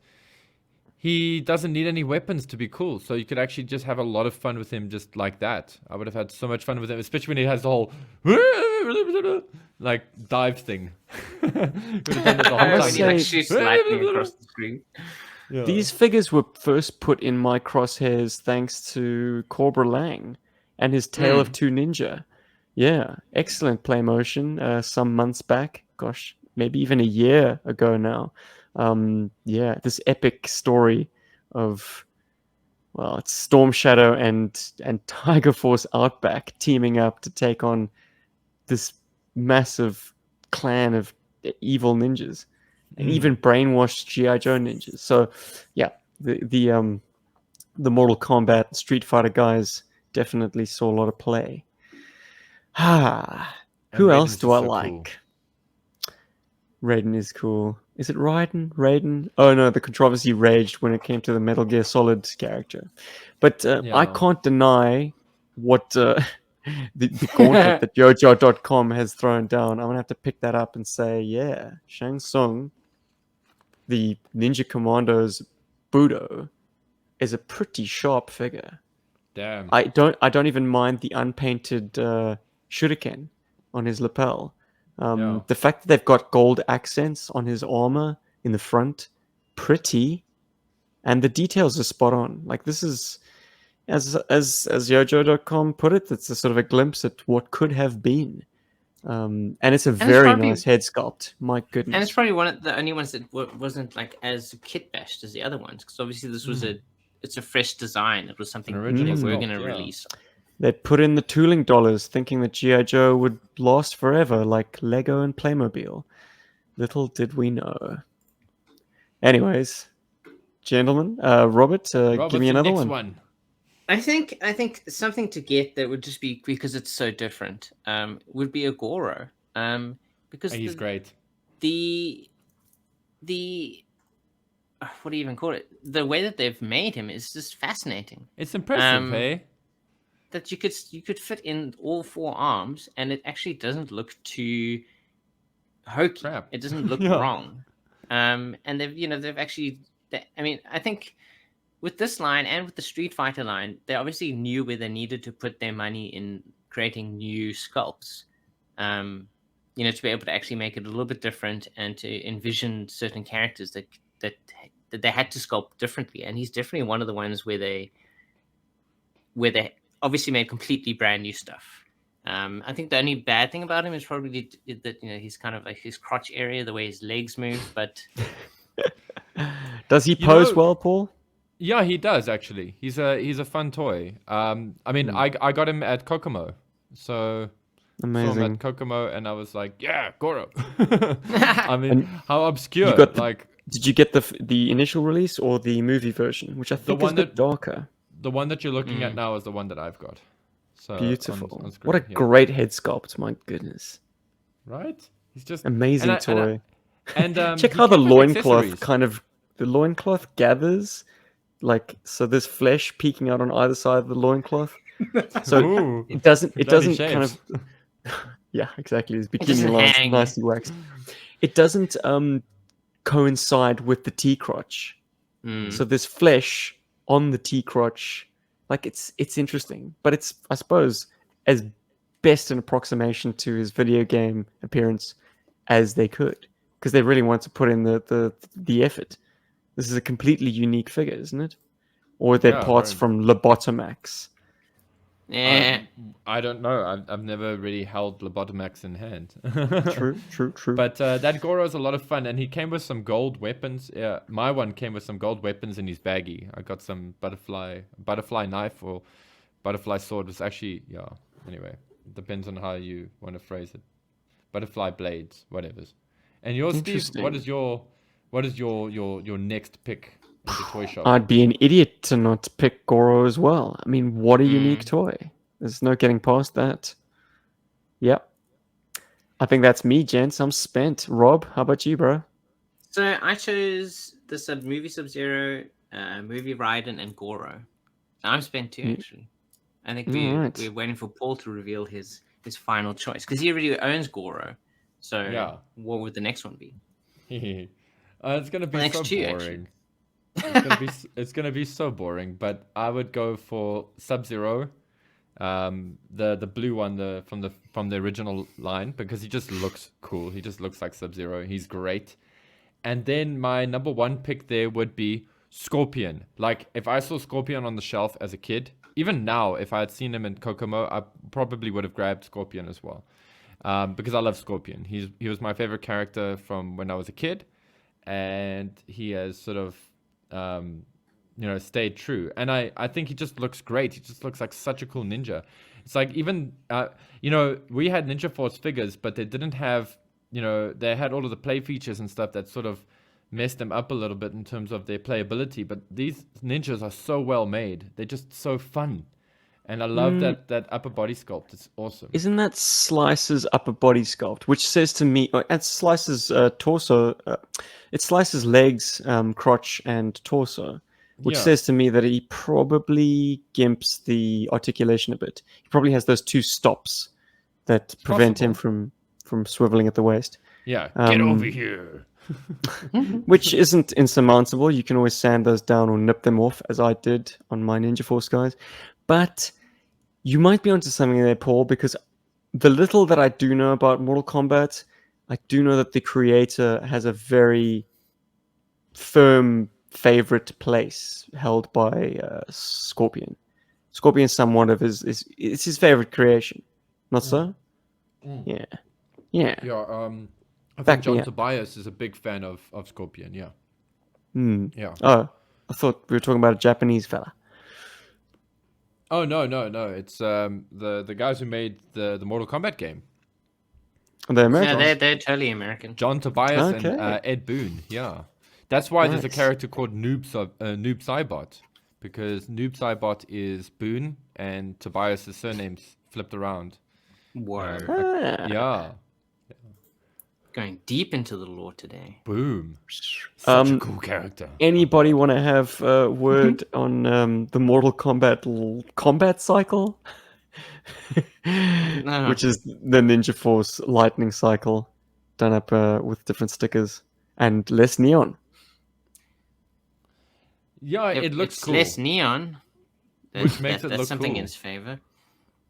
he doesn't need any weapons to be cool, so you could actually just have a lot of fun with him just like that. I would have had so much fun with him, especially when he has the whole like dive thing. Would have done that the whole must time. When he like say- shoots lightning across the screen. Yeah. These figures were first put in my crosshairs thanks to Corbra Lang and his Tale of Two Ninja. Yeah, excellent play motion. Some months back, gosh, maybe even a year ago now. Yeah, this epic story of, well, it's Storm Shadow and Tiger Force Outback teaming up to take on this massive clan of evil ninjas, and even brainwashed GI Joe ninjas. So, yeah, the Mortal Kombat Street Fighter guys definitely saw a lot of play. Who Raiden's else just do I so like? cool. Raiden is cool. Is it Raiden? Raiden? Oh no, the controversy raged when it came to the Metal Gear Solid character. But I Yeah. can't deny what the gauntlet that Yojo.com has thrown down. I'm gonna have to pick that up and say, yeah, Shang Tsung, the Ninja Commandos Budo, is a pretty sharp figure. Damn. I don't even mind the unpainted shuriken on his lapel. Yeah. The fact that they've got gold accents on his armor in the front, pretty, and the details are spot on. Like, this is, as Yojo.com put it, it's a sort of a glimpse at what could have been. And it's a very probably- nice head sculpt. My And it's goodness. probably one of the only ones that wasn't like as kit bashed as the other ones, because obviously this was it's a fresh design. It was something An they original were sculpt, going to yeah. release. They put in the tooling dollars thinking that G.I. Joe would last forever like Lego and Playmobil. Little did we know. Anyways, gentlemen, Robert, give What's me the another next one. I think something to get that would just be, because it's so different, would be a Goro. Because He's great. the what do you even call it? The way that they've made him is just fascinating. It's impressive, Um, hey? That you could fit in all four arms, and it actually doesn't look too hokey. Crap. It doesn't look Yeah. wrong. And they've actually. I mean, I think with this line and with the Street Fighter line, they obviously knew where they needed to put their money in creating new sculpts. To be able to actually make it a little bit different and to envision certain characters that they had to sculpt differently. And he's definitely one of the ones where they obviously made completely brand new stuff. I think the only bad thing about him is probably that he's kind of like his crotch area, the way his legs move. But Does he You pose know- well, Paul? Yeah, he does actually. He's a fun toy. I mean, I got him at Kokomo, so saw him Amazing. at Kokomo, and I was like, yeah, Goro. I mean, And how obscure! you got the- like Did you get the initial release or the movie version, which I think is one a bit that- darker? the one that you're looking at now is the one that I've got. So Beautiful. on screen, What a yeah. great head sculpt! My goodness, Right? He's just amazing and toy. And Check he how the came with loincloth accessories. the loincloth gathers, like, so there's flesh peeking out on either side of the loincloth. So Ooh, it doesn't bloody kind shapes. of yeah, exactly. His bikini doesn't line's hang. nicely waxed. It doesn't coincide with the T crotch. So there's flesh on the T crotch. Like, it's interesting, but it's, I suppose, as best an approximation to his video game appearance as they could, because they really want to put in the effort. This is a completely unique figure, isn't it? Or they're Yeah, parts very. from Lobotomax. yeah, I don't know. I've never really held Lobotomax in hand. True. But that Goro is a lot of fun, and he came with some gold weapons. Yeah, my one came with some gold weapons in his baggie. I got some butterfly knife or butterfly sword. Was actually, yeah. Anyway, it depends on how you want to phrase it. Butterfly blades, whatever's. And yours, Steve. What is your next pick in the toy shop? I'd be an idiot to not pick Goro as well. I mean, what a unique toy. There's no getting past that. Yep. I think that's me, gents. I'm spent. Rob, how about you, bro? So I chose the movie Sub-Zero, movie Raiden, and Goro. I'm spent too, actually. I think Alright. we're waiting for Paul to reveal his final choice, because he already owns Goro. So Yeah. what would the next one be? It's gonna be Next so two, boring. It's gonna be so boring, but I would go for Sub-Zero, the blue one, from the original line, because he just looks cool. He just looks like Sub-Zero. He's great. And then my number one pick there would be Scorpion. Like, if I saw Scorpion on the shelf as a kid, even now, if I had seen him in Kokomo, I probably would have grabbed Scorpion as well. Because I love Scorpion. He was my favorite character from when I was a kid, and he has sort of, stayed true. And I think he just looks great. He just looks like such a cool ninja. It's like, even, we had Ninja Force figures, but they didn't have, they had all of the play features and stuff that sort of messed them up a little bit in terms of their playability. But these ninjas are so well made. They're just so fun. And I love that upper body sculpt. It's awesome. Isn't that Slice's upper body sculpt? Which says to me, and Slice's torso, it Slice's legs, crotch, and torso, which says to me that he probably gimps the articulation a bit. He probably has those two stops that prevent him from swiveling at the waist. Yeah, get over here. Which isn't insurmountable. You can always sand those down or nip them off, as I did on my Ninja Force guys. But you might be onto something there, Paul, because the little that I do know about Mortal Kombat, I do know that the creator has a very firm favorite place held by Scorpion. Scorpion is somewhat of it's his favorite creation, not so? Yeah. Yeah, I think John Tobias is a big fan of Scorpion, yeah. Yeah. Oh, I thought we were talking about a Japanese fella. Oh, no. It's the guys who made the Mortal Kombat game. Are they American? Yeah, they're totally American. John Tobias and Ed Boon, yeah. That's why there's a character called Noob Saibot, because Noob Saibot is Boon and Tobias' surname's flipped around. Whoa. Yeah. Going deep into the lore today. Boom. Such a cool character. Anybody want to have a word on the Mortal Kombat combat cycle? No. Which is the Ninja Force lightning cycle done up with different stickers and less neon. Yeah, it looks it's cool. less neon. Which makes it that's look something cool. in its favor.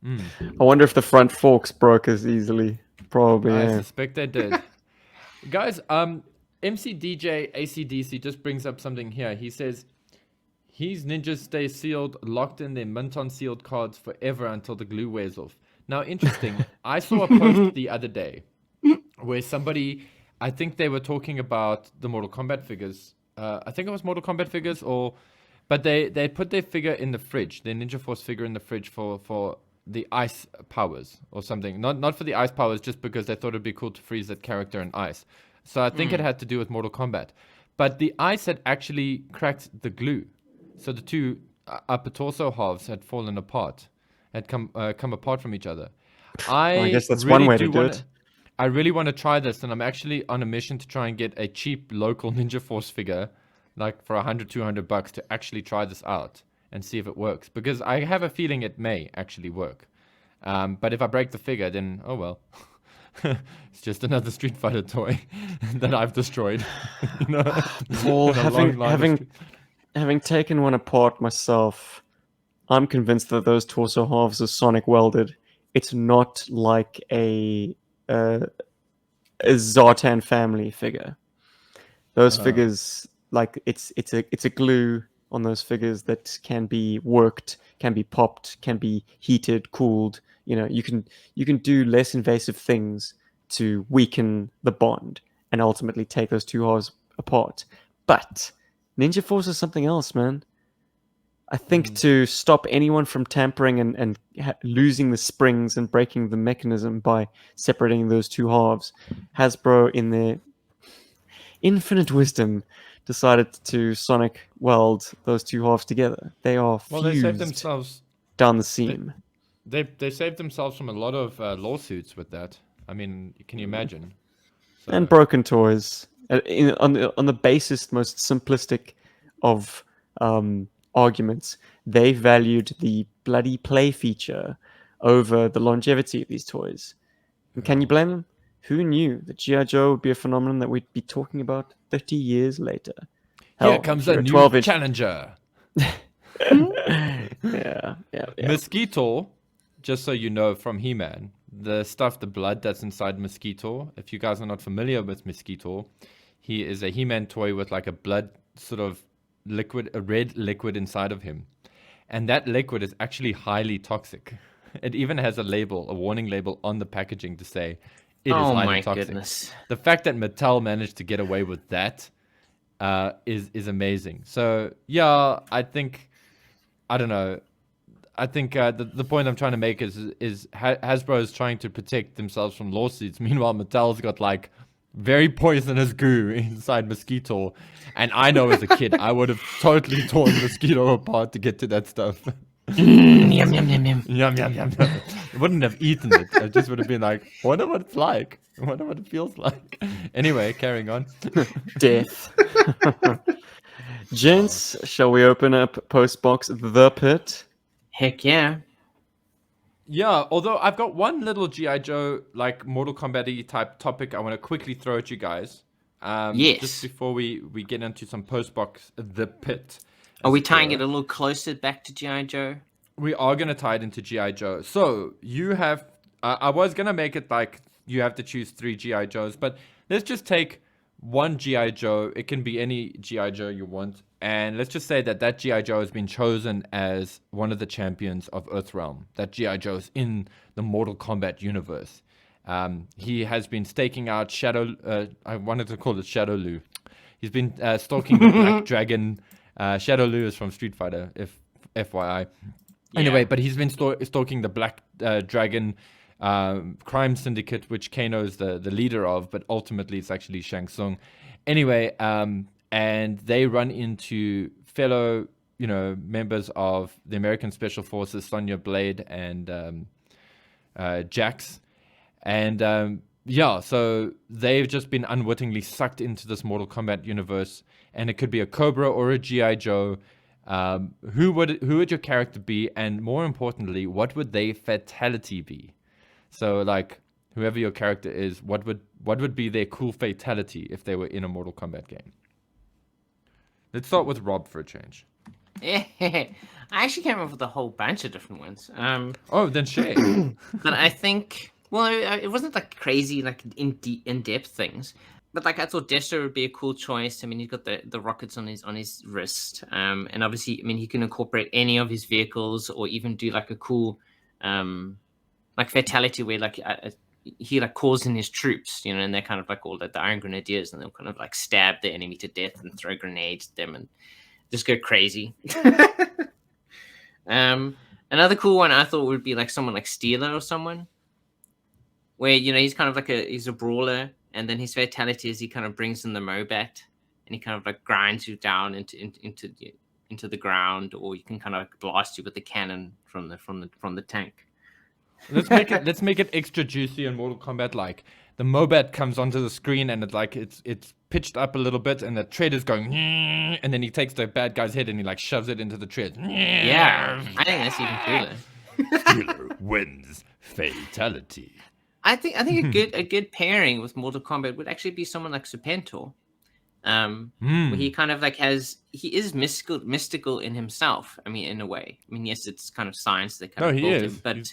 I wonder if the front forks broke as easily. Probably, I yeah. suspect they did. Guys, MC DJ ACDC just brings up something here. He says, his ninjas stay sealed, locked in their mint on sealed cards forever until the glue wears off. Now, interesting. I saw a post the other day where somebody, I think they were talking about the Mortal Kombat figures. I think it was Mortal Kombat figures, but they put their figure in the fridge, their Ninja Force figure in the fridge for the ice powers or something. Not for the ice powers, just because they thought it'd be cool to freeze that character in ice. So I think it had to do with Mortal Kombat. But the ice had actually cracked the glue. So the two upper torso halves had fallen apart, had come apart from each other. I guess that's one way to do it. I really want to try this, and I'm actually on a mission to try and get a cheap local Ninja Force figure, like for $100-200 to actually try this out and see if it works. Because I have a feeling it may actually work. But if I break the figure, then oh well. It's just another Street Fighter toy that I've destroyed. Paul, having taken one apart myself, I'm convinced that those torso halves are sonic welded. It's not like a Zartan family figure. Those figures, like it's a glue on those figures that can be worked, can be popped, can be heated, cooled. You can do less invasive things to weaken the bond and ultimately take those two halves apart. But Ninja Force is something else, man. I think to stop anyone from tampering and losing the springs and breaking the mechanism by separating those two halves, Hasbro, in their infinite wisdom, decided to sonic weld those two halves together. They are fused they saved themselves down the seam. They saved themselves from a lot of lawsuits with that. I mean, can you imagine? So. And broken toys. On the basest, most simplistic of arguments, they valued the bloody play feature over the longevity of these toys. And can you blame them? Who knew that GI Joe would be a phenomenon that we'd be talking about 30 years later? Here comes a new 12-inch. challenger. Yeah. Mosquito, just so you know from He-Man, the blood that's inside Mosquito, if you guys are not familiar with Mosquito, he is a He-Man toy with like a blood sort of liquid, a red liquid inside of him. And that liquid is actually highly toxic. It even has a label, a warning label on the packaging to say it is Oh highly my toxic. goodness. The fact that Mattel managed to get away with that is amazing. So yeah, I think, I don't know. I think the point I'm trying to make is Hasbro is trying to protect themselves from lawsuits. Meanwhile, Mattel's got like very poisonous goo inside Mosquito, and I know as a kid I would have totally torn Mosquito apart to get to that stuff. Yum, yum, yum, yum. Yum, yum, yum, yum. I wouldn't have eaten it. I just would have been like, I wonder what it's like. I wonder what it feels like. Anyway, carrying on. Death. Gents, shall we open up Postbox The Pit? Heck yeah. Yeah, although I've got one little GI Joe like Mortal Kombat-y type topic I want to quickly throw at you guys. Yes. Just before we get into some Postbox The Pit. Are we tying it a little closer back to GI Joe? We are going to tie it into GI Joe. So you have, I was going to make it like you have to choose 3 GI Joes, but let's just take one GI Joe. It can be any GI Joe you want. And let's just say that GI Joe has been chosen as one of the champions of Earthrealm. That GI Joe is in the Mortal Kombat universe. He has been staking out Shadow, I wanted to call it Shadow Lu. He's been stalking the Black Dragon. Shadow Lu is from Street Fighter, if FYI. Anyway, but he's been stalking the Black Dragon crime syndicate, which Kano is the leader of, but ultimately it's actually Shang Tsung. Anyway, and they run into fellow, members of the American Special Forces, Sonya Blade and Jax. And so they've just been unwittingly sucked into this Mortal Kombat universe, and it could be a Cobra or a GI Joe. Who would your character be, and more importantly, what would their fatality be? So, like, whoever your character is, what would be their cool fatality if they were in a Mortal Kombat game? Let's start with Rob for a change. I actually came up with a whole bunch of different ones. Then share. But I think, well, it wasn't like crazy, like in-depth things. But like I thought Destro would be a cool choice. I mean, he's got the rockets on his wrist, and obviously, I mean, he can incorporate any of his vehicles, or even do like a cool, like fatality where like he like calls in his troops, and they're kind of like all the Iron Grenadiers, and they'll kind of like stab the enemy to death and throw grenades at them and just go crazy. Another cool one I thought would be like someone like Steeler or someone, where he's kind of like he's a brawler. And then his fatality is he kind of brings in the Mobat, and he kind of like grinds you down into the ground, or you can kind of like blast you with the cannon from the tank. Let's make it extra juicy in Mortal Kombat. Like the Mobat comes onto the screen, and it's pitched up a little bit, and the tread is going, and then he takes the bad guy's head and he like shoves it into the tread. Yeah, I think that's even cooler. Steeler wins fatality. I think a good pairing with Mortal Kombat would actually be someone like Serpentor, where he kind of like he is mystical in himself. I mean, in a way. I mean, yes, it's kind of science that kind of built him,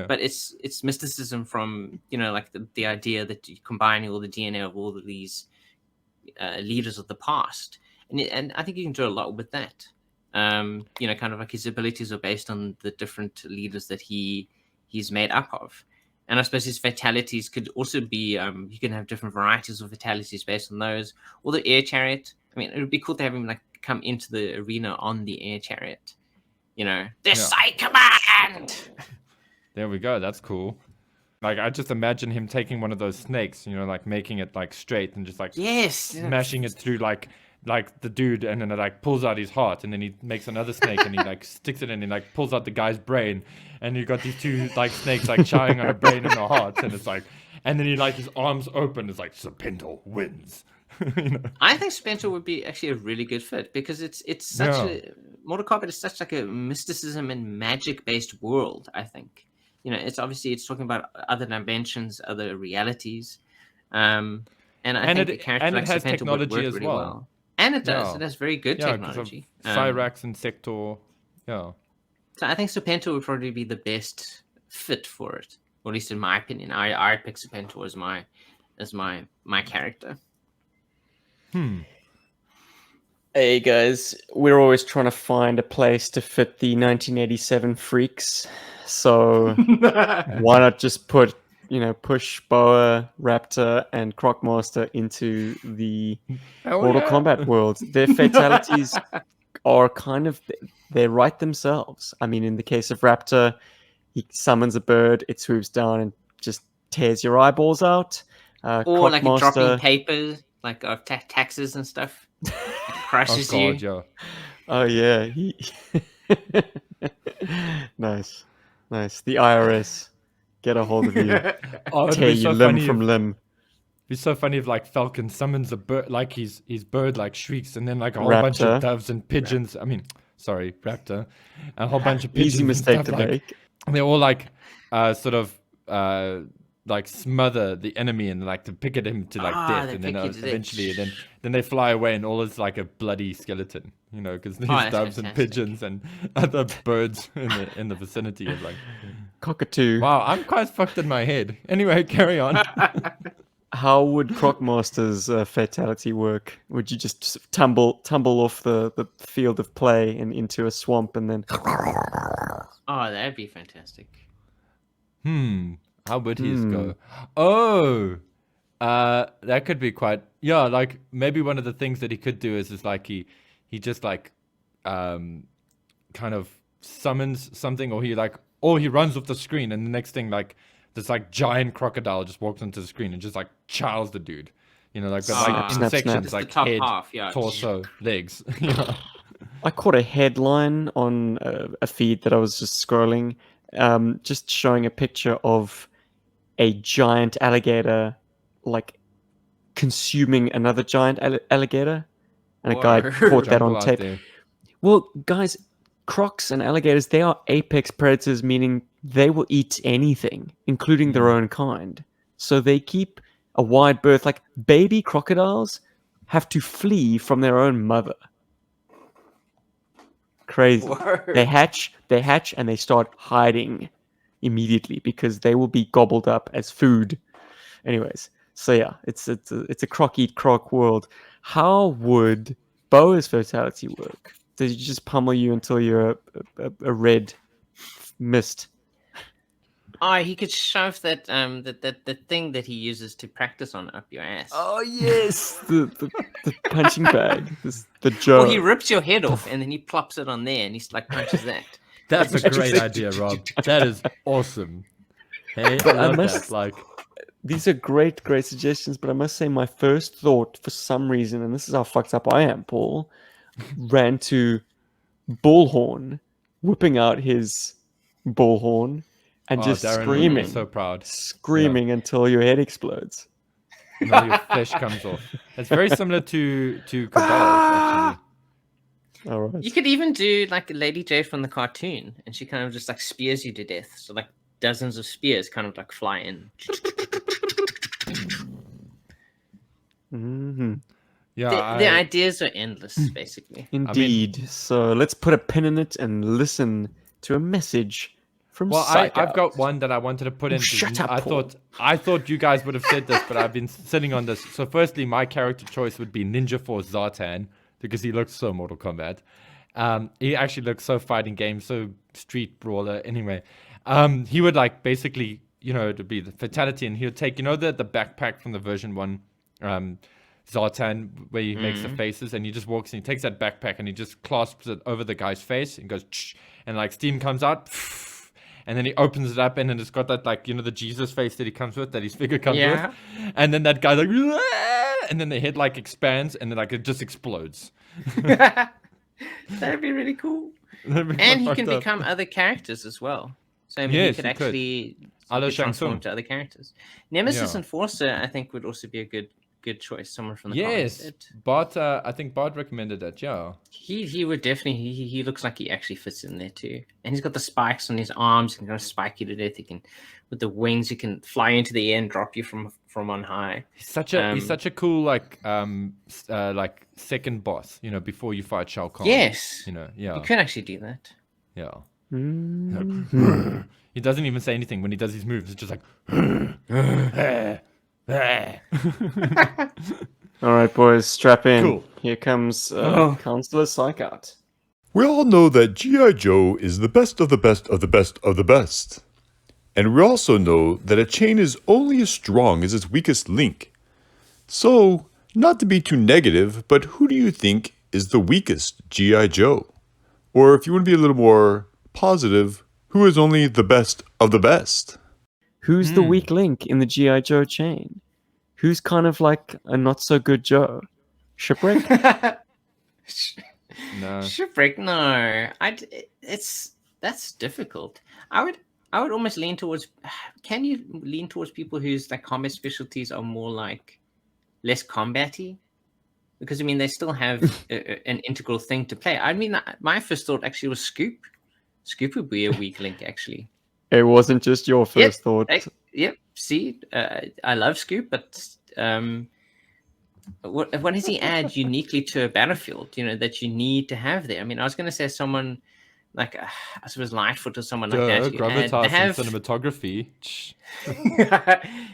but it's mysticism from like the idea that you combine all the DNA of all of these leaders of the past, and I think you can do a lot with that. Kind of like his abilities are based on the different leaders that he's made up of. And I suppose his fatalities could also be, you can have different varieties of fatalities based on those. Or the air chariot. I mean, it would be cool to have him like come into the arena on the air chariot. This I command! There we go. That's cool. Like, I just imagine him taking one of those snakes, like making it like straight and just like smashing it through like the dude, and then it like pulls out his heart, and then he makes another snake and he like sticks it in and like pulls out the guy's brain, and you got these two like snakes like chowing on a brain and a heart, and it's like, and then he like his arms open, it's like Serpentor wins. I think Serpentor would be actually a really good fit, because it's such Mortal Kombat is such like a mysticism and magic based world. I think it's talking about other dimensions, other realities, and I think a character like it has Serpentor technology would work as really well. And it does. Yeah. It has very good Yeah, because of technology. Cyrax and Sector. Yeah. So I think Serpentor would probably be the best fit for it, or at least in my opinion. I'd pick Serpentor as my character. Hey guys, we're always trying to find a place to fit the 1987 freaks. So why not just push Boa, Raptor, and Crocmaster into the Mortal Kombat world? Their fatalities are kind of, they write themselves. I mean, in the case of Raptor, he summons a bird, it swoops down and just tears your eyeballs out. Or like Crocmaster, dropping papers, like of taxes and stuff. Crushes you. Yeah. oh yeah, nice. The IRS get a hold of you, Oh, it'd tear be you so limb funny from if, limb. it'd be so funny if like Falcon summons a bird, like his bird like shrieks, and then like a whole bunch of Raptor. doves and pigeons. I mean, sorry, Raptor, a whole bunch of pigeons Easy and mistake stuff, to like, make. they're all like sort of like smother the enemy and like to pick at him to like death, they and then pick you to death. eventually then they fly away and all is like a bloody skeleton, you know, because there's that's doves and fantastic. pigeons and other birds in the vicinity of like. Cockatoo. Wow, I'm quite fucked in my head. Anyway, carry on. How would Crocmaster's fatality work? Would you just tumble off the field of play and into a swamp and then? Oh, that'd be fantastic. How would his go? Oh, that could be quite. Yeah, like maybe one of the things that he could do is like he just like, kind of summons something, or he runs off the screen, and the next thing like this like giant crocodile just walks onto the screen and just like chows the dude. You know, like got like Snap, in snap, sections, snap. Just like the top head, half, yeah. torso, legs. You know? I caught a headline on a feed that I was just scrolling, just showing a picture of a giant alligator, like consuming another giant alligator, and a guy caught that Jungle on out tape. there. Well, guys, crocs and alligators, they are apex predators, meaning they will eat anything, including their own kind. So they keep a wide berth. Like baby crocodiles have to flee from their own mother. Crazy. Word. They hatch, and they start hiding immediately because they will be gobbled up as food. Anyways, so yeah, it's a croc eat croc world. How would Boa's fatality work? Does he just pummel you until you're a red mist? Oh, he could shove that the thing that he uses to practice on up your ass. Oh yes, the punching bag, the jaw. Or he rips your head off and then he plops it on there and he's like punches that. That's a great idea, Rob. That is awesome. Hey, But I I love must- that. Like, These are great suggestions, but I must say my first thought, for some reason, and this is how fucked up I am, Paul, ran to Bullhorn whipping out his bullhorn and just Darren would be screaming, so proud. screaming until your head explodes. And all your flesh comes off. It's very similar to Cabal, actually. All right. You could even do like Lady Jade from the cartoon and she kind of just like spears you to death. So like dozens of spears kind of like fly in. Mm-hmm. Yeah, The ideas are endless, basically. Indeed. So let's put a pin in it and listen to a message from well, Psych I've Out. got one that I wanted to put in. Shut up, I Paul. thought you guys would have said this, but I've been sitting on this. So, firstly, my character choice would be Ninja Force Zartan because he looks so Mortal Kombat. He actually looks so fighting game, so street brawler. Anyway, he would like basically, you know, to be the fatality, and he would take, you know, the backpack from the version 1, Zartan, where he makes the faces, and he just walks and he takes that backpack and he just clasps it over the guy's face and goes, and like steam comes out. And then he opens it up, and then it's got that, like, you know, the Jesus face that he comes with, that his figure comes with. And then that guy, like, and then the head, like, expands, and then, like, it just explodes. That'd be really cool. That'd be And he fucked can up. become other characters as well. So I mean, Yes, he could he could. actually A la be Shang transformed Tsung. to other characters. Nemesis Yeah. Enforcer, I think, would also be a good good choice. Someone from the Yes, comments. Bart. I think Bart recommended that. Yeah. He would definitely. He looks like he actually fits in there too. And he's got the spikes on his arms. He can kind of spike you to death. He can, with the wings, he can fly into the air and drop you from on high. He's such a cool like second boss. You know, before you fight Shao Kahn. Yes. You know. Yeah. You could actually do that. Yeah. Mm. He doesn't even say anything when he does his moves. It's just like. All right, boys, strap in. Cool. Here comes Oh. Counselor Psychout. We all know that G.I. Joe is the best of the best of the best of the best. And we also know that a chain is only as strong as its weakest link. So, not to be too negative, but who do you think is the weakest G.I. Joe? Or if you want to be a little more positive, who is only the best of the best? Who's the weak link in the G.I. Joe chain? Who's kind of like a not so good Joe? Shipwreck? No. Shipwreck? No, that's difficult. I would almost lean towards. Can you lean towards people whose like combat specialties are more like less combat-y? Because I mean, they still have an integral thing to play. I mean, my first thought actually was Scoop. Scoop would be a weak link, actually. It wasn't just your first thought. Yep. See, I love Scoop, but what does he add uniquely to a battlefield? You know, that you need to have there. I mean, I was going to say someone like I suppose Lightfoot or someone like that. Gravitas They have and cinematography.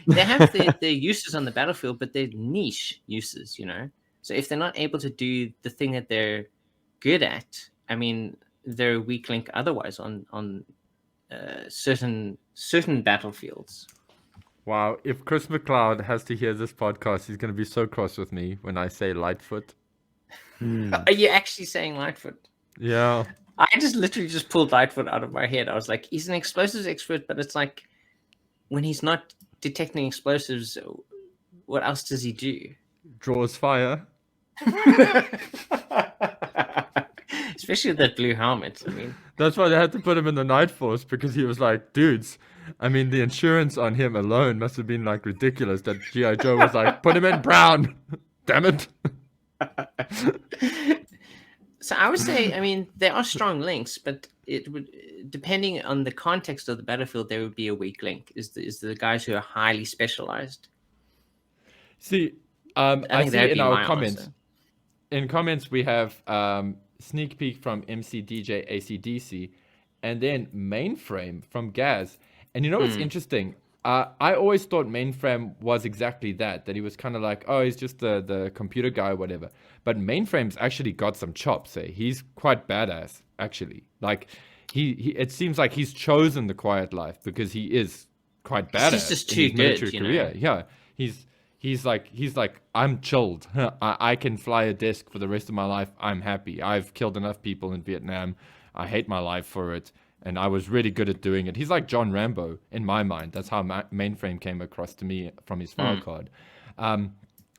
they have their uses on the battlefield, but they're niche uses. You know, so if they're not able to do the thing that they're good at, I mean, they're a weak link otherwise on certain battlefields. Wow, if Chris McLeod has to hear this podcast, he's going to be so cross with me when I say Lightfoot. Are you actually saying Lightfoot? Yeah. I just literally just pulled Lightfoot out of my head. I was like, he's an explosives expert, but it's like when he's not detecting explosives, what else does he do? Draws fire. Especially with that blue helmet. I mean, That's why they had to put him in the Night Force, because he was like, dudes, I mean, the insurance on him alone must have been like ridiculous that G.I. Joe was like, put him in brown. Damn it. so I would say, I mean, there are strong links, but it would, depending on the context of the battlefield, there would be a weak link. Is the guys who are highly specialized. See, I see that'd in be our my comments. answer. In comments, we have Sneak Peek from MCDJ ACDC, and then Mainframe from Gaz. And you know what's interesting? I always thought Mainframe was exactly that he was kind of like, oh, he's just the computer guy or whatever. But Mainframe's actually got some chops, eh? He's quite badass, actually. Like, he it seems like he's chosen the quiet life because he is quite badass. He's just in too his good, military you career. know? Yeah, he's like, I'm chilled. I can fly a desk for the rest of my life. I'm happy. I've killed enough people in Vietnam. I hate my life for it. And I was really good at doing it. He's like John Rambo in my mind. That's how Mainframe came across to me from his file card.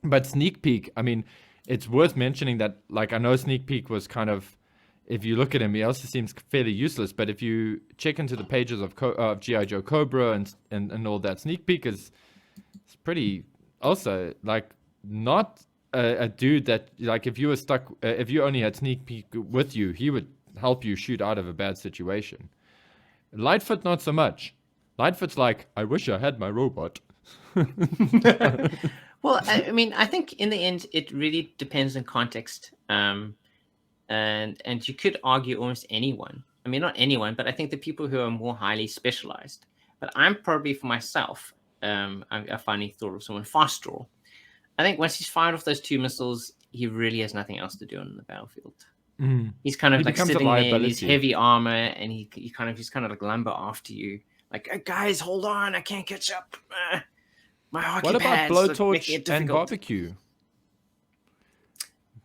But Sneak Peek, I mean, it's worth mentioning that, like, I know Sneak Peek was kind of, if you look at him, he also seems fairly useless. But if you check into the pages of G.I. Joe Cobra and all that, Sneak Peek is pretty, also, like, not a dude that, like, if you were stuck, if you only had Sneak Peek with you, he would help you shoot out of a bad situation. Lightfoot, not so much. Lightfoot's like, I wish I had my robot. Well, I mean, I think in the end, it really depends on context. And you could argue almost anyone. I mean, not anyone, but I think the people who are more highly specialized. But I'm probably, for myself, I finally thought of someone, Fast Draw. I think once he's fired off those 2 missiles, he really has nothing else to do on the battlefield. He's kind of He like becomes a sitting there in his liability. heavy armor, and he's kind of like lumber after you, like, guys, hold on, I can't catch up. My hockey What about pads are making Blowtorch it and difficult." Barbecue?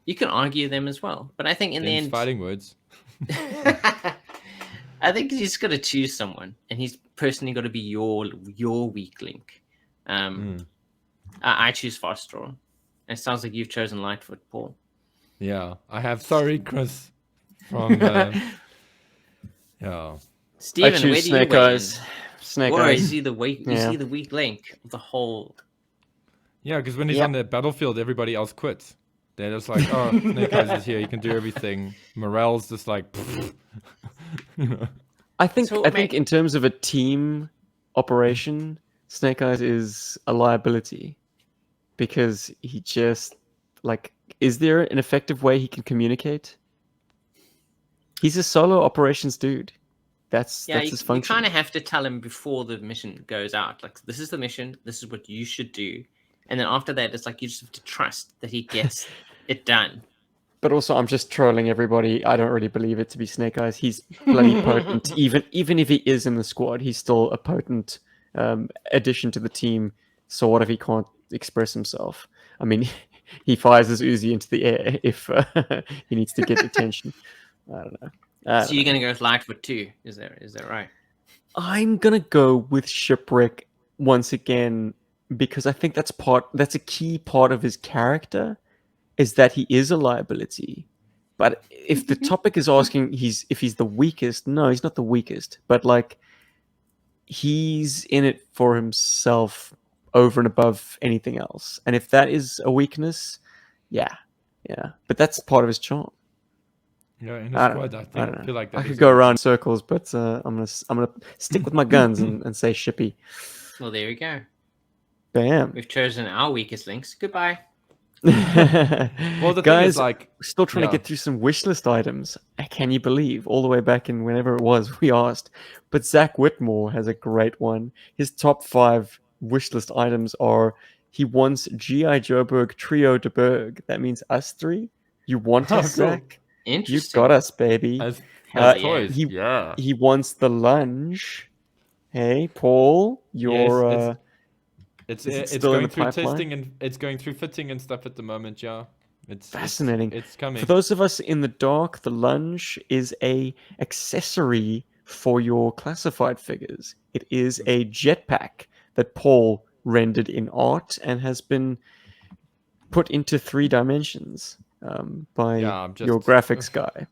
You can argue them as well, but I think in the Them's end, fighting words. I think you just got to choose someone, and he's personally got to be your weak link. I choose Fast Draw. It sounds like you've chosen Lightfoot, Paul. Yeah, I have. Sorry, Chris. From yeah. Steven, I choose where do you Snake weigh Eyes. in? Snake Or Eyes. is he the weak? Is Yeah. he the weak link of the whole? Yeah, because when he's Yep. on the battlefield, everybody else quits. They're just like, oh, Snake Eyes is here. He can do everything. Morale's just like, you know. I think So, I think in terms of a team operation, Snake Eyes is a liability because he just like is there an effective way he can communicate? He's a solo operations dude. That's Yeah, his you function. kind of have to tell him before the mission goes out. Like, this is the mission. This is what you should do. And then after that, it's like you just have to trust that he gets it done. But also, I'm just trolling everybody. I don't really believe it to be Snake Eyes. He's bloody potent. Even if he is in the squad, he's still a potent addition to the team. So what if he can't express himself? I mean, he fires his Uzi into the air if he needs to get attention. I don't know. So you're gonna go with Lightfoot too? Is that right? I'm gonna go with Shipwreck once again because I think that's a key part of his character is that he is a liability. But if the topic is asking if he's the weakest, no, he's not the weakest. But like he's in it for himself over and above anything else. And if that is a weakness, yeah. But that's part of his charm. Yeah, in I a don't squad, know. I I don't know. feel like that I is could a go good around thing. in circles, but I'm gonna stick with my guns and say Shippy. Well, there we go. Bam. We've chosen our weakest links. Goodbye. Well, the thing Guys, is, like, we're still trying to get through some wish list items. Can you believe? All the way back in whenever it was, we asked. But Zach Whitmore has a great one. His top 5 wish list items are he wants GI Joburg Trio de Berg. That means us 3. You want Oh, us, cool. Zach? You Interesting. got us, baby. as Hell yeah. toys. He Yeah. he wants the lunge. Hey, Paul, you're Yes, is it's it still in going the through pipeline? testing and it's going through fitting and stuff at the moment. Yeah, it's Fascinating. It's coming. For those of us in the dark, the lunge is a accessory for your classified figures. It is a jetpack that Paul rendered in art and has been put into 3 dimensions by Yeah, I'm your just graphics guy.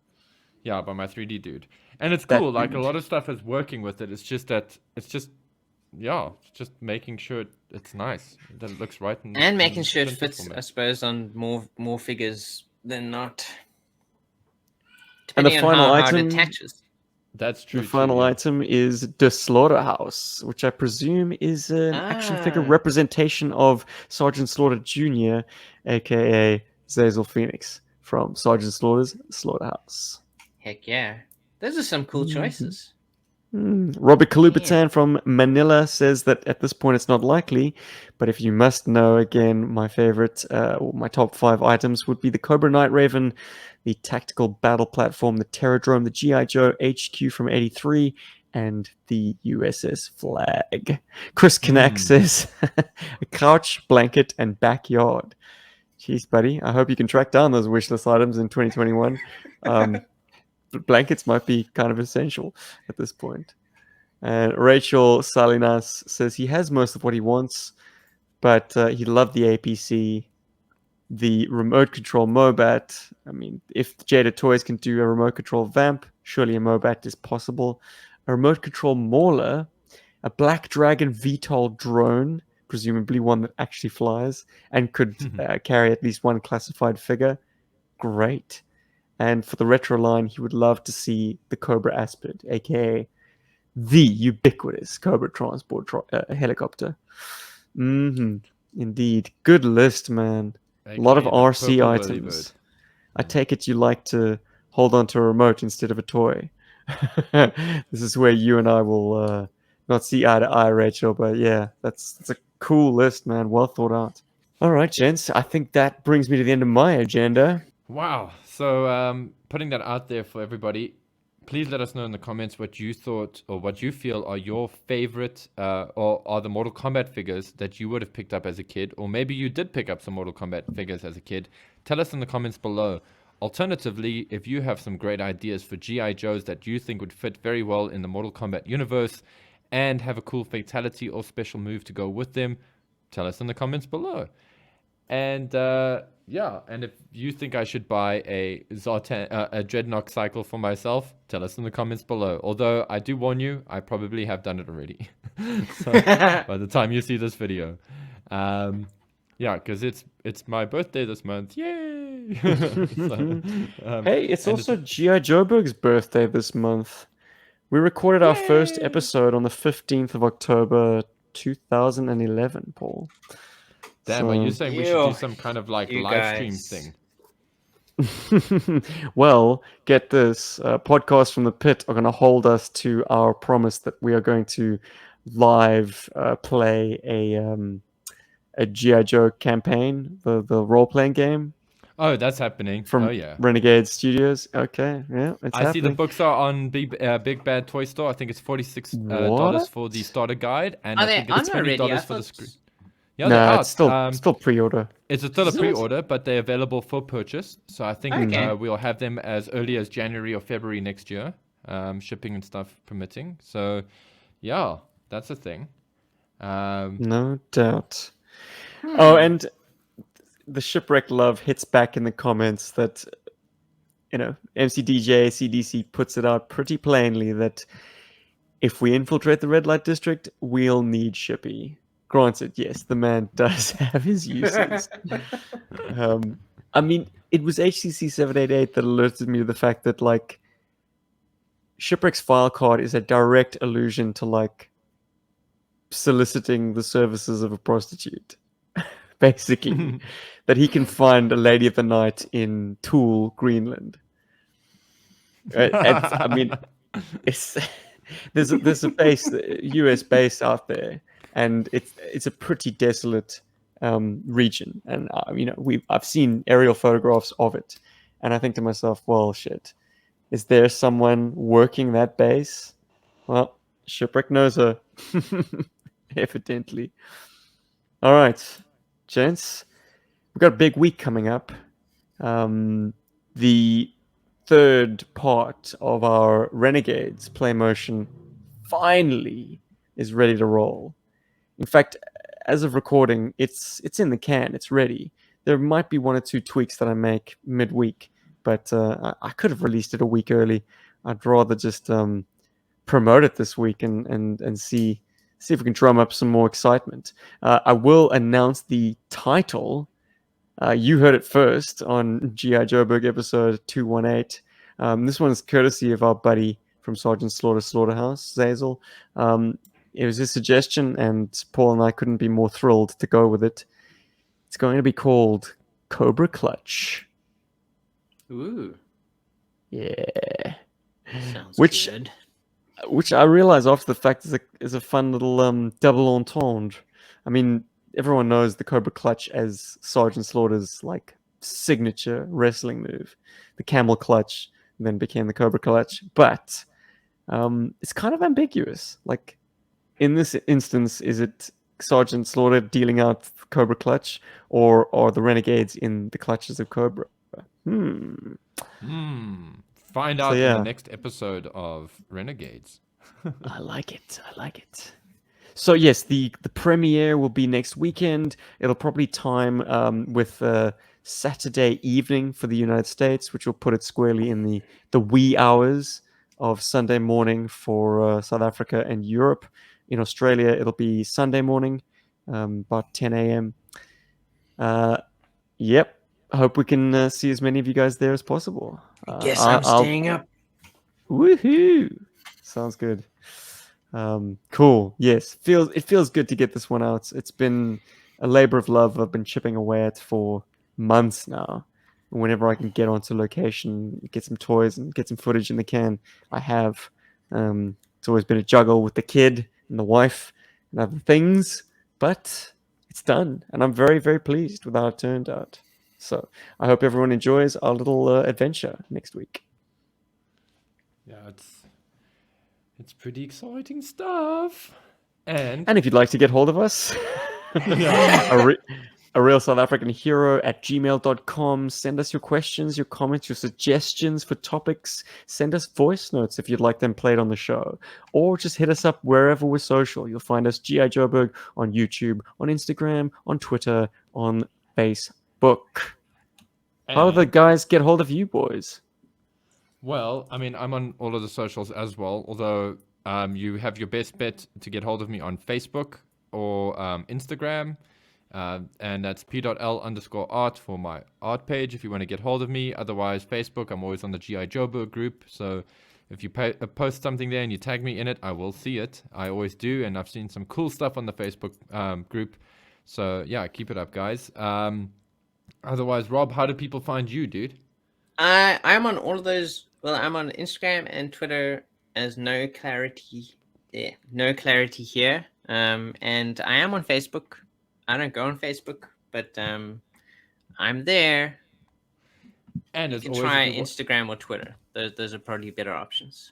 yeah, by my 3D dude, and it's That cool. Like a dude. lot of stuff is working with it. It's just making sure it's nice, that it looks right, And making sure it simple fits, for me. I suppose, on more figures than not. And the Depending on final how it item, attaches. That's true. the final too, yeah. item is the Slaughterhouse, which I presume is an action figure Ah. representation of Sergeant Slaughter Jr., aka Zazel Phoenix from Sergeant Slaughter's Slaughterhouse. Heck yeah. Those are some cool choices. Robert Kalubatan from Manila says that at this point it's not likely, but if you must know, again, my favorite, or my top 5 items would be the Cobra Night Raven, the Tactical Battle Platform, the Terradrome, the GI Joe HQ from '83, and the USS Flag. Chris Knack says a couch, blanket, and backyard. Jeez, buddy, I hope you can track down those wishlist items in 2021. But blankets might be kind of essential at this point. And Rachel Salinas says he has most of what he wants, but he loved the APC, the remote control Mobat. I mean, if Jada Toys can do a remote control Vamp, surely a Mobat is possible. A remote control Mauler, a Black Dragon VTOL drone, presumably one that actually flies and could carry at least one classified figure. Great. And for the retro line, he would love to see the Cobra Aspid, aka the ubiquitous Cobra transport helicopter. Indeed. Good list, man. A lot of AKA the RC purple Lily items. bird. I take it you like to hold on to a remote instead of a toy. This is where you and I will not see eye to eye, Rachel, but yeah, that's a cool list, man. Well thought out. All right, gents. I think that brings me to the end of my agenda. Wow. So putting that out there for everybody, please let us know in the comments what you thought or what you feel are your favorite or are the Mortal Kombat figures that you would have picked up as a kid, or maybe you did pick up some Mortal Kombat figures as a kid. Tell us in the comments below. Alternatively, if you have some great ideas for GI Joes that you think would fit very well in the Mortal Kombat universe and have a cool fatality or special move to go with them, tell us in the comments below. And yeah, and if you think I should buy a Dreadnought cycle for myself, tell us in the comments below. Although I do warn you, I probably have done it already. So by the time you see this video. Yeah, because it's my birthday this month. Yay! Hey, it's and also GI Joburg's birthday this month. We recorded our first Yay! episode on the 15th of October 2011, Paul. Damn, are you saying we should do Ew, some kind of like you live stream guys. thing? Well, get this. Podcast from the Pit are going to hold us to our promise that we are going to live play a G.I. Joe campaign, the role-playing game Oh, that's happening. from Oh yeah. Renegade Studios. Okay, yeah, it's I see the happening. books are on Big Bad Toy Store. I think it's $46 What? for the starter guide, and Are I they think it's on already? $20 I for the thought- screen. Yeah, they're No, out. it's still pre-order. It's still a Is it? pre-order, but they're available for purchase. So I think Okay. we'll have them as early as January or February next year, shipping and stuff permitting. So, yeah, that's a thing. No doubt. Oh, and the Shipwreck Love hits back in the comments that, MCDJ CDC puts it out pretty plainly that if we infiltrate the red light district, we'll need Shippy. Granted, yes, the man does have his uses. I mean, it was HCC 788 that alerted me to the fact that, like, Shipwreck's file card is a direct allusion to, like, soliciting the services of a prostitute. Basically, that he can find a lady of the night in Tool, Greenland. I mean, it's there's a base, US base out there, and it's a pretty desolate region. And I've seen aerial photographs of it, and I think to myself, well, shit, is there someone working that base? Well, Shipwreck knows her, evidently. All right, gents, we've got a big week coming up. The third part of our Renegades play motion finally is ready to roll. In fact, as of recording, it's in the can. It's ready. There might be one or two tweaks that I make midweek, but I could have released it a week early. I'd rather just promote it this week and see if we can drum up some more excitement. I will announce the title. You heard it first on GI Joburg episode 218. This one is courtesy of our buddy from Sergeant Slaughter Slaughterhouse, Zazel. It was his suggestion, and Paul and I couldn't be more thrilled to go with it. It's going to be called Cobra Clutch. Ooh, Yeah. sounds Which- good. Which I realize after the fact is a fun little double entendre. I mean, everyone knows the Cobra Clutch as Sergeant Slaughter's like signature wrestling move. The camel clutch then became the Cobra Clutch, but it's kind of ambiguous. Like in this instance, is it Sergeant Slaughter dealing out Cobra Clutch, or are the Renegades in the clutches of Cobra? Find So, out in yeah. the next episode of Renegades. I like it. So yes, the premiere will be next weekend. It'll probably time with Saturday evening for the United States, which will put it squarely in the wee hours of Sunday morning for South Africa and Europe. In Australia, it'll be Sunday morning, about 10 a.m. Yep. I hope we can see as many of you guys there as possible. Guess I'm staying up. Woohoo! Sounds good. Cool. Yes, it feels good to get this one out. It's been a labor of love. I've been chipping away at for months now. And whenever I can get onto location, get some toys and get some footage in the can, I have. It's always been a juggle with the kid and the wife and other things, but it's done, and I'm very, very pleased with how it turned out. So I hope everyone enjoys our little adventure next week. Yeah, it's pretty exciting stuff. And And if you'd like to get hold of us, a real South African hero at gmail.com. Send us your questions, your comments, your suggestions for topics. Send us voice notes if you'd like them played on the show. Or just hit us up wherever we're social. You'll find us GI Joburg on YouTube, on Instagram, on Twitter, on Facebook. How do the guys get hold of you boys? well, I mean, I'm on all of the socials as well. Although you have your best bet to get hold of me on Facebook or Instagram. And that's p.l_art for my art page if you want to get hold of me. Otherwise, Facebook, I'm always on the GI Joburg group. So if you post something there and you tag me in it, I will see it. I always do. And I've seen some cool stuff on the Facebook group. So yeah, keep it up, guys. Otherwise, Rob, how do people find you, dude? I'm on all of those. Well, I'm on Instagram and Twitter as No Clarity. Yeah, No Clarity here. And I am on Facebook. I don't go on Facebook, but I'm there. And You as can always, try if you Instagram or Twitter. Those are probably better options.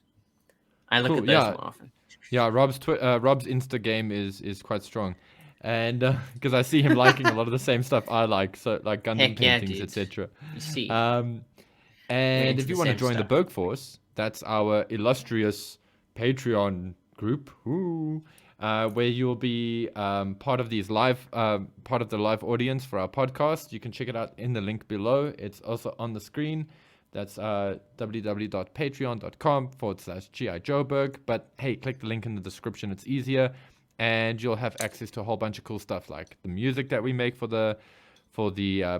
I look Cool, at those yeah. more often. Yeah, Rob's Insta game is quite strong, and because I see him liking a lot of the same stuff I like, so like Gundam Heck yeah, paintings, dude. etc. You see, And into if you the want to same join the stuff. Berg Force, that's our illustrious Patreon group, where you'll be part of these part of the live audience for our podcast. You can check it out in the link below. It's also on the screen. That's www.patreon.com/GI Joburg. But hey, click the link in the description. It's easier. And you'll have access to a whole bunch of cool stuff like the music that we make for the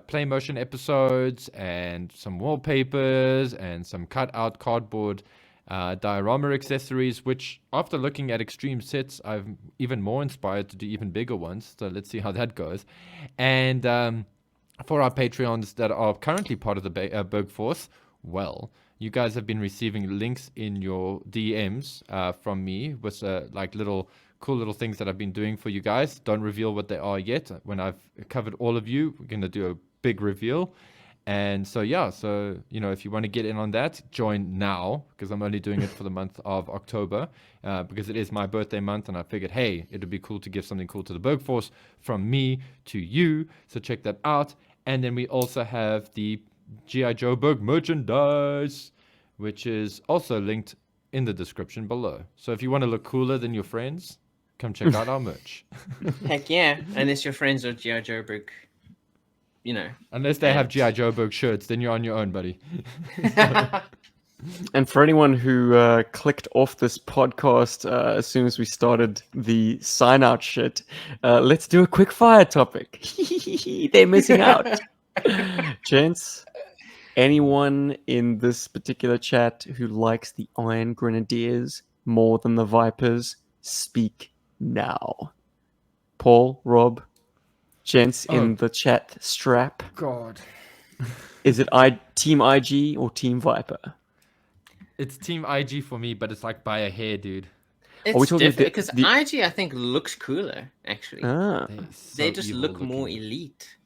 play motion episodes, and some wallpapers and some cut out cardboard diorama accessories, which after looking at extreme sets, I'm even more inspired to do even bigger ones. So let's see how that goes. And for our Patreons that are currently part of the Berg Force, well, you guys have been receiving links in your DMs from me with like cool little things that I've been doing for you guys. Don't reveal what they are yet. When I've covered all of you, we're going to do a big reveal. And so, yeah, so, if you want to get in on that, join now, because I'm only doing it for the month of October, because it is my birthday month, and I figured, hey, it would be cool to give something cool to the Berg Force from me to you. So check that out. And then we also have the GI Joburg merchandise, which is also linked in the description below. So if you want to look cooler than your friends, come check out our merch. Heck yeah! Unless your friends are GI Joburg, Unless they have GI Joburg shirts, then you're on your own, buddy. And for anyone who clicked off this podcast as soon as we started the sign out shit, let's do a quick fire topic. They're missing out. Gents, anyone in this particular chat who likes the Iron Grenadiers more than the Vipers, speak now. Paul, Rob, gents in the chat, strap. God. Is it Team IG or Team Viper? It's Team IG for me, but it's like by a hair, dude. we It's talking different because the- IG I think looks cooler actually. They just evil look more looking. elite,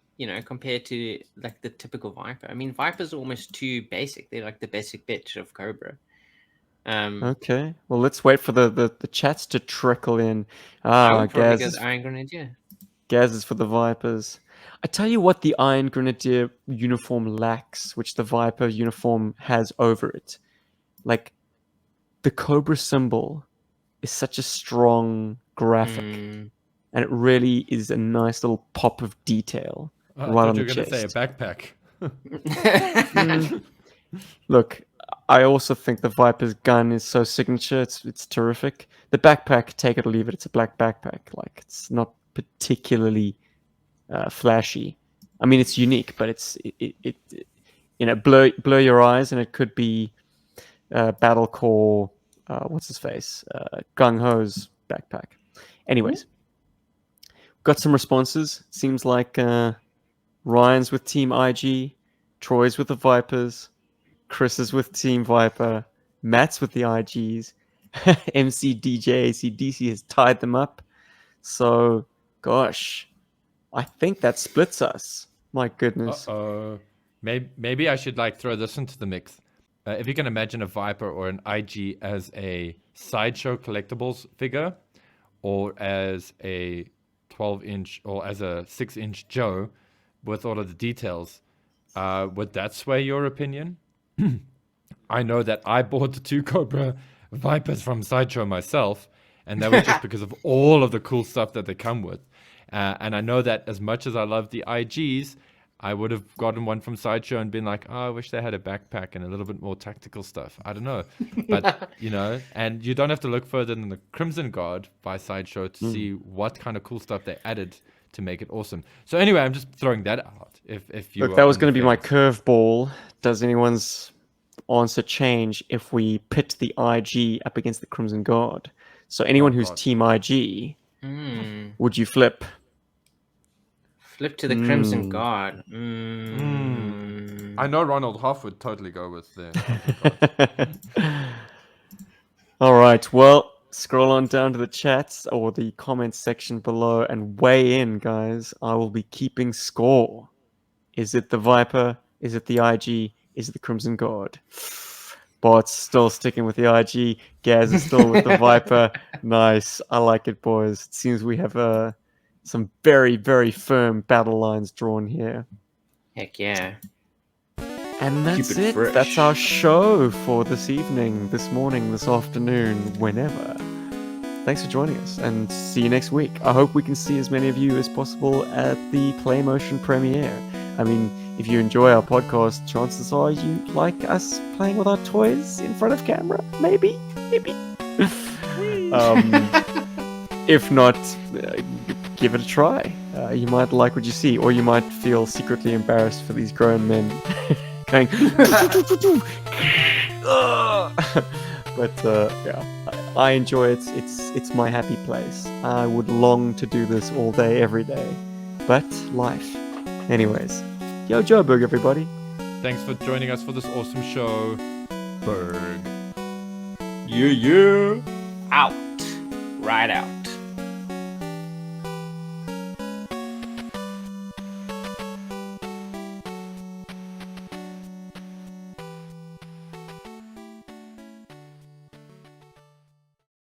compared to like the typical Viper. I mean, Viper's almost too basic. They're like the basic bitch of Cobra. Okay, well, let's wait for the chats to trickle in. I would probably Gaz go is, the Iron Grenadier. Gaz is for the Vipers. I tell you what the Iron Grenadier uniform lacks, which the Viper uniform has over it. Like, the Cobra symbol is such a strong graphic, and it really is a nice little pop of detail I right thought on you the were going to say a chest. backpack. Look, I also think the Viper's gun is so signature. It's terrific. The backpack, take it or leave it. It's a black backpack. Like, it's not particularly flashy. I mean, it's unique, but it blur your eyes, and it could be Battlecore. What's his face? Gung Ho's backpack. Anyways, got some responses. Seems like Ryan's with Team IG, Troy's with the Vipers, Chris is with Team Viper, Matt's with the IGs, MC DJ ACDC has tied them up. So, gosh, I think that splits us. My goodness. Uh-oh. Maybe I should like throw this into the mix. If you can imagine a Viper or an IG as a sideshow collectibles figure, or as a 12-inch or as a 6-inch Joe with all of the details, would that sway your opinion? I know that I bought the 2 Cobra Vipers from Sideshow myself, and that was just because of all of the cool stuff that they come with. And I know that as much as I love the IGs, I would have gotten one from Sideshow and been like, oh, I wish they had a backpack and a little bit more tactical stuff. I don't know. But, and you don't have to look further than the Crimson Guard by Sideshow to see what kind of cool stuff they added to make it awesome. So anyway, I'm just throwing that out. If you Look, that are was on going to the be my fence. curveball. Does anyone's answer change if we pit the IG up against the Crimson Guard? So anyone who's God. Team IG, would you flip? Flip to the Crimson Mm. Guard. I know Ronald Hoff would totally go with the Crimson Guard. All right. Well, scroll on down to the chats or the comments section below and weigh in, guys. I will be keeping score. Is it the Viper? Is it the IG? Is it the Crimson Guard? Bart's still sticking with the IG. Gaz is still with the Viper. Nice. I like it, boys. It seems we have some very, very firm battle lines drawn here. Heck yeah. And that's Keep it it. fresh. That's our show for this evening, this morning, this afternoon, whenever. Thanks for joining us and see you next week. I hope we can see as many of you as possible at the PlayMotion premiere. I mean, if you enjoy our podcast, chances are you like us playing with our toys in front of camera. Maybe. If not, give it a try. You might like what you see, or you might feel secretly embarrassed for these grown men going. But yeah, I enjoy it. It's my happy place. I would long to do this all day, every day, but life. Anyways, yo Joburg, everybody. Thanks for joining us for this awesome show. Berg. Yeah. Out. Right out.